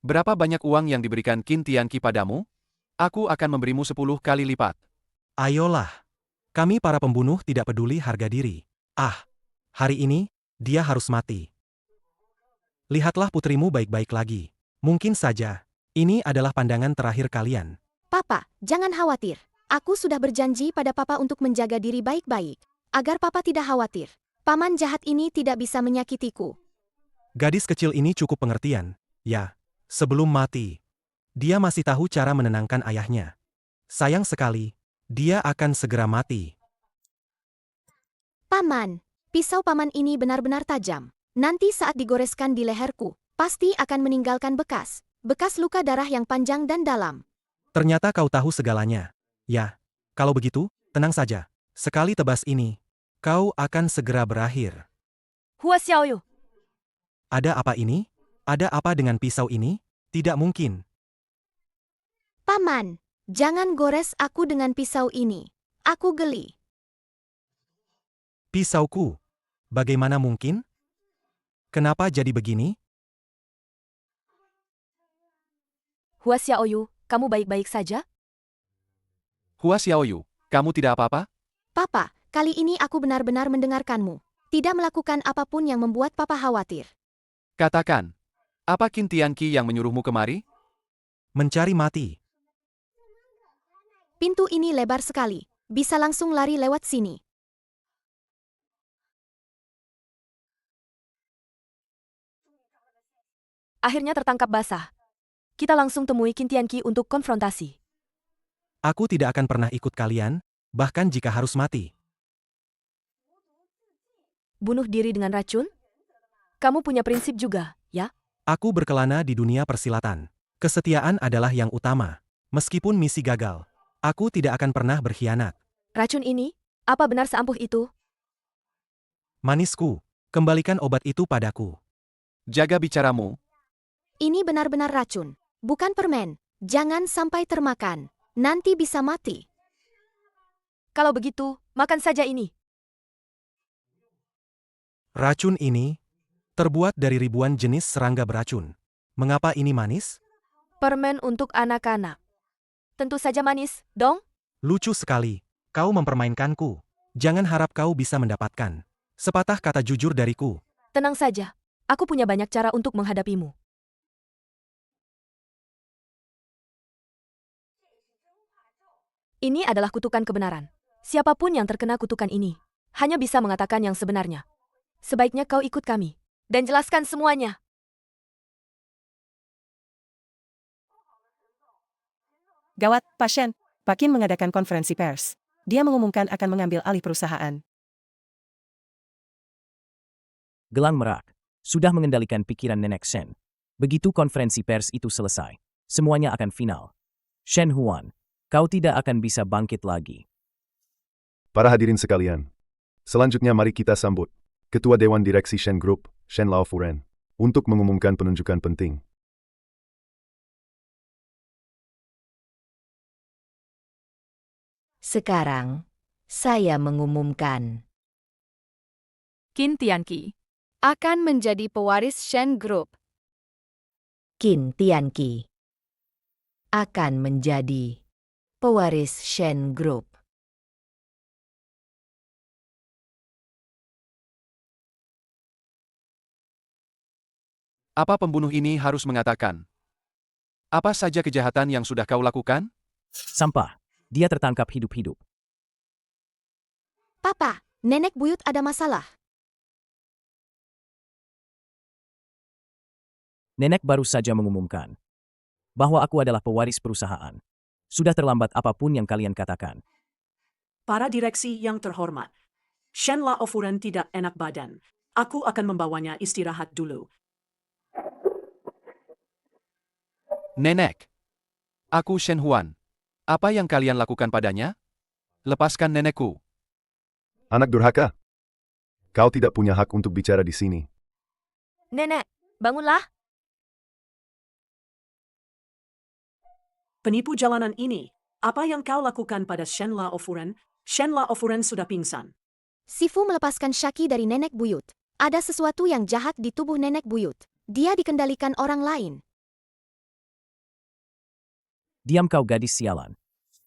H: Berapa banyak uang yang diberikan Qin Tianqi padamu? Aku akan memberimu 10 kali lipat.
Q: Ayolah. Kami para pembunuh tidak peduli harga diri. Hari ini, dia harus mati. Lihatlah putrimu baik-baik lagi. Mungkin saja, ini adalah pandangan terakhir kalian.
B: Papa, jangan khawatir. Aku sudah berjanji pada Papa untuk menjaga diri baik-baik. Agar Papa tidak khawatir. Paman jahat ini tidak bisa menyakitiku.
Q: Gadis kecil ini cukup pengertian. Ya, sebelum mati, dia masih tahu cara menenangkan ayahnya. Sayang sekali, dia akan segera mati.
B: Paman, pisau Paman ini benar-benar tajam. Nanti saat digoreskan di leherku, pasti akan meninggalkan bekas. Bekas luka darah yang panjang dan dalam.
Q: Ternyata kau tahu segalanya. Ya, kalau begitu, tenang saja. Sekali tebas ini, kau akan segera berakhir.
F: Hua Xiaoyu.
Q: Ada apa ini? Ada apa dengan pisau ini? Tidak mungkin.
B: Paman, jangan gores aku dengan pisau ini. Aku geli.
Q: Pisauku. Bagaimana mungkin? Kenapa jadi begini?
F: Hua Xiaoyu, kamu baik-baik saja?
H: Hua Xiaoyu, kamu tidak apa-apa?
B: Papa, kali ini aku benar-benar mendengarkanmu. Tidak melakukan apapun yang membuat Papa khawatir.
H: Katakan, apa Qin Tianqi yang menyuruhmu kemari?
Q: Mencari mati.
B: Pintu ini lebar sekali. Bisa langsung lari lewat sini.
F: Akhirnya tertangkap basah. Kita langsung temui Qin Tianqi untuk konfrontasi.
Q: Aku tidak akan pernah ikut kalian, bahkan jika harus mati.
F: Bunuh diri dengan racun? Kamu punya prinsip juga, ya?
Q: Aku berkelana di dunia persilatan. Kesetiaan adalah yang utama. Meskipun misi gagal, aku tidak akan pernah berkhianat.
F: Racun ini? Apa benar seampuh itu?
Q: Manisku, kembalikan obat itu padaku.
H: Jaga bicaramu.
B: Ini benar-benar racun. Bukan permen. Jangan sampai termakan. Nanti bisa mati.
F: Kalau begitu, makan saja ini.
Q: Racun ini terbuat dari ribuan jenis serangga beracun. Mengapa ini manis?
F: Permen untuk anak-anak. Tentu saja manis, dong?
Q: Lucu sekali. Kau mempermainkanku. Jangan harap kau bisa mendapatkan sepatah kata jujur dariku.
F: Tenang saja. Aku punya banyak cara untuk menghadapimu. Ini adalah kutukan kebenaran. Siapapun yang terkena kutukan ini hanya bisa mengatakan yang sebenarnya. Sebaiknya kau ikut kami dan jelaskan semuanya.
I: Gawat, pasien. Pak Qin mengadakan konferensi pers. Dia mengumumkan akan mengambil alih perusahaan.
C: Gelang merak. Sudah mengendalikan pikiran Nenek Shen. Begitu konferensi pers itu selesai, semuanya akan final. Shen Huan, kau tidak akan bisa bangkit lagi.
J: Para hadirin sekalian, selanjutnya mari kita sambut Ketua Dewan Direksi Shen Group, Shen Laofuren, untuk mengumumkan penunjukan penting.
D: Sekarang, saya mengumumkan
O: Qin Tianqi
A: akan menjadi pewaris Shen Group.
D: Qin Tianqi akan menjadi pewaris Shen Group.
H: Apa pembunuh ini harus mengatakan? Apa saja kejahatan yang sudah kau lakukan?
C: Sampah. Dia tertangkap hidup-hidup.
B: Papa, nenek buyut ada masalah.
C: Nenek baru saja mengumumkan bahwa aku adalah pewaris perusahaan. Sudah terlambat apapun yang kalian katakan.
E: Para direksi yang terhormat, Shen Laofuren tidak enak badan. Aku akan membawanya istirahat dulu.
H: Nenek. Aku Shen Huan. Apa yang kalian lakukan padanya? Lepaskan nenekku.
J: Anak durhaka. Kau tidak punya hak untuk bicara di sini.
F: Nenek, bangunlah.
E: Penipu jalanan ini, apa yang kau lakukan pada Shen Laofuren? Shen Laofuren sudah pingsan.
B: Sifu melepaskan Shaki dari nenek buyut. Ada sesuatu yang jahat di tubuh nenek buyut. Dia dikendalikan orang lain.
C: Diam kau gadis sialan.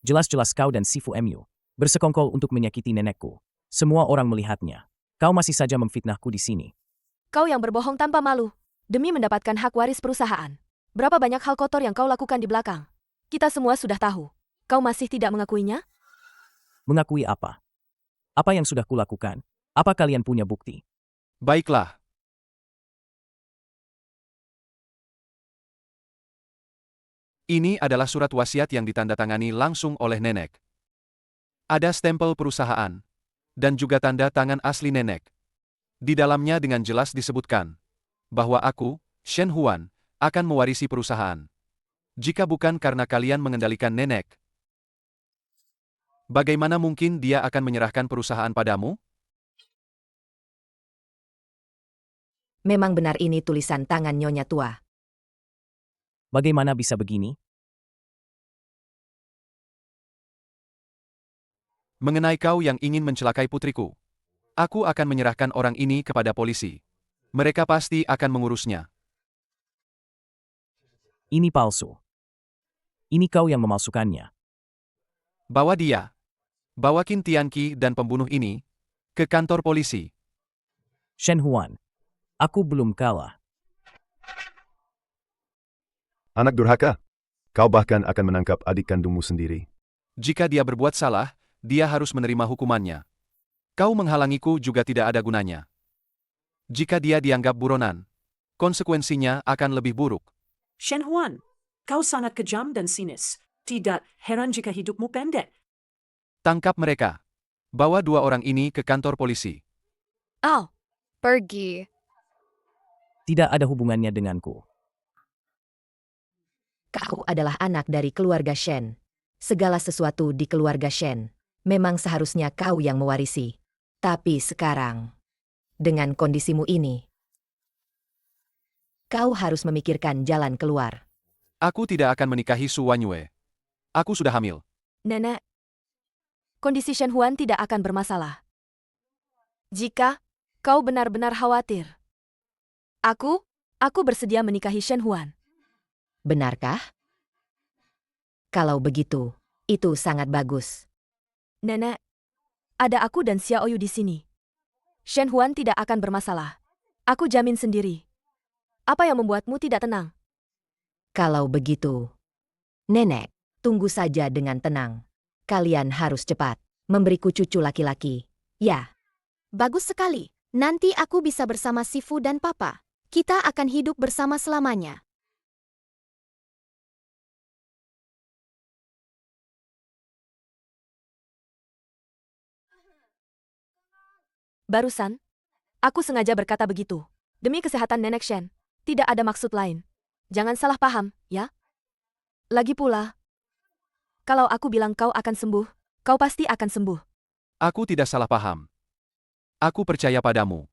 C: Jelas-jelas kau dan Sifu Mu bersekongkol untuk menyakiti nenekku. Semua orang melihatnya. Kau masih saja memfitnahku di sini.
F: Kau yang berbohong tanpa malu demi mendapatkan hak waris perusahaan. Berapa banyak hal kotor yang kau lakukan di belakang? Kita semua sudah tahu. Kau masih tidak mengakuinya?
C: Mengakui apa? Apa yang sudah kulakukan? Apa kalian punya bukti?
H: Baiklah. Ini adalah surat wasiat yang ditandatangani langsung oleh nenek. Ada stempel perusahaan, dan juga tanda tangan asli nenek. Di dalamnya dengan jelas disebutkan bahwa aku, Shen Huan, akan mewarisi perusahaan. Jika bukan karena kalian mengendalikan nenek, bagaimana mungkin dia akan menyerahkan perusahaan padamu?
D: Memang benar ini tulisan tangan Nyonya Tua.
C: Bagaimana bisa begini?
H: Mengenai kau yang ingin mencelakai putriku, aku akan menyerahkan orang ini kepada polisi. Mereka pasti akan mengurusnya.
C: Ini palsu. Ini kau yang memalsukannya.
H: Bawa dia. Bawa Qin Tianqi dan pembunuh ini ke kantor polisi.
C: Shen Huan, aku belum kalah.
J: Anak durhaka. Kau bahkan akan menangkap adik kandungmu sendiri.
H: Jika dia berbuat salah, dia harus menerima hukumannya. Kau menghalangiku juga tidak ada gunanya. Jika dia dianggap buronan, konsekuensinya akan lebih buruk.
E: Shen Huan, kau sangat kejam dan sinis. Tidak heran jika hidupmu pendek.
H: Tangkap mereka. Bawa dua orang ini ke kantor polisi.
A: Au, pergi.
C: Tidak ada hubungannya denganku.
D: Kau adalah anak dari keluarga Shen. Segala sesuatu di keluarga Shen memang seharusnya kau yang mewarisi. Tapi sekarang, dengan kondisimu ini, kau harus memikirkan jalan keluar.
H: Aku tidak akan menikahi Su Wanyue. Aku sudah hamil.
F: Nenek, kondisi Shen Huan tidak akan bermasalah. Jika kau benar-benar khawatir, aku bersedia menikahi Shen Huan.
D: Benarkah? Kalau begitu, itu sangat bagus.
F: Nenek, ada aku dan Xiaoyu di sini. Shen Huan tidak akan bermasalah. Aku jamin sendiri. Apa yang membuatmu tidak tenang?
D: Kalau begitu, Nenek, tunggu saja dengan tenang. Kalian harus cepat memberiku cucu laki-laki. Ya.
B: Bagus sekali. Nanti aku bisa bersama Sifu dan Papa. Kita akan hidup bersama selamanya.
F: Barusan, aku sengaja berkata begitu. Demi kesehatan Nenek Shen, tidak ada maksud lain. Jangan salah paham, ya? Lagi pula, kalau aku bilang kau akan sembuh, kau pasti akan sembuh.
H: Aku tidak salah paham. Aku percaya padamu.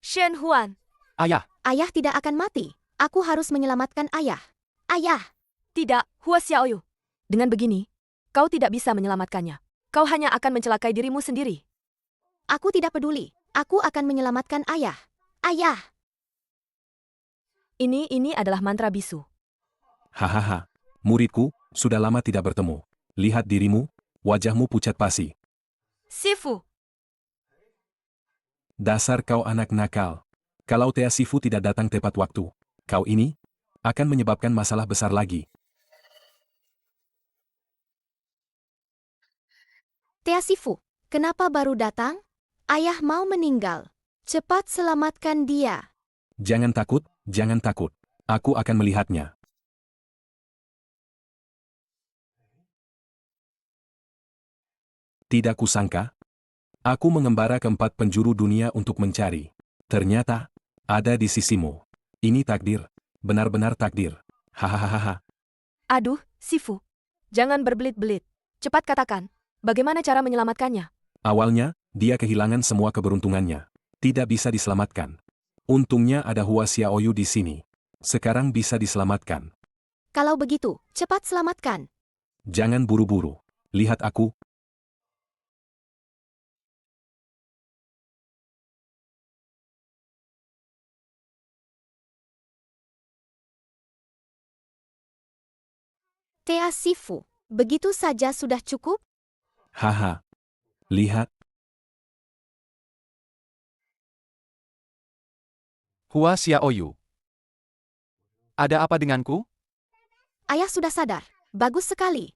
F: Shen Huan.
H: Ayah.
B: Ayah tidak akan mati. Aku harus menyelamatkan ayah. Ayah.
F: Tidak, Hua Xiaoyu. Dengan begini, kau tidak bisa menyelamatkannya. Kau hanya akan mencelakai dirimu sendiri.
B: Aku tidak peduli. Aku akan menyelamatkan ayah. Ayah.
F: Ini adalah mantra bisu.
N: Hahaha, muridku, sudah lama tidak bertemu. Lihat dirimu, wajahmu pucat pasi.
F: Sifu.
N: Dasar kau anak nakal. Kalau Tea Sifu tidak datang tepat waktu, kau ini akan menyebabkan masalah besar lagi.
B: Tea Sifu, kenapa baru datang? Ayah mau meninggal. Cepat selamatkan dia.
N: Jangan takut, jangan takut. Aku akan melihatnya. Tidak kusangka, aku mengembara ke 4 penjuru dunia untuk mencari. Ternyata, ada di sisimu. Ini takdir, benar-benar takdir. Hahaha.
F: Aduh, Sifu. Jangan berbelit-belit. Cepat katakan, bagaimana cara menyelamatkannya?
N: Awalnya, dia kehilangan semua keberuntungannya. Tidak bisa diselamatkan. Untungnya ada Hua Xiaoyu di sini. Sekarang bisa diselamatkan.
B: Kalau begitu, cepat selamatkan.
N: Jangan buru-buru. Lihat aku.
B: Tea Sifu, begitu saja sudah cukup?
N: Haha. Lihat.
H: Hua Xiaoyu. Ada apa denganku?
B: Ayah sudah sadar. Bagus sekali.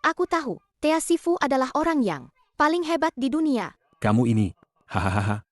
B: Aku tahu, Tea Sifu adalah orang yang paling hebat di dunia.
N: Kamu ini. Hahaha.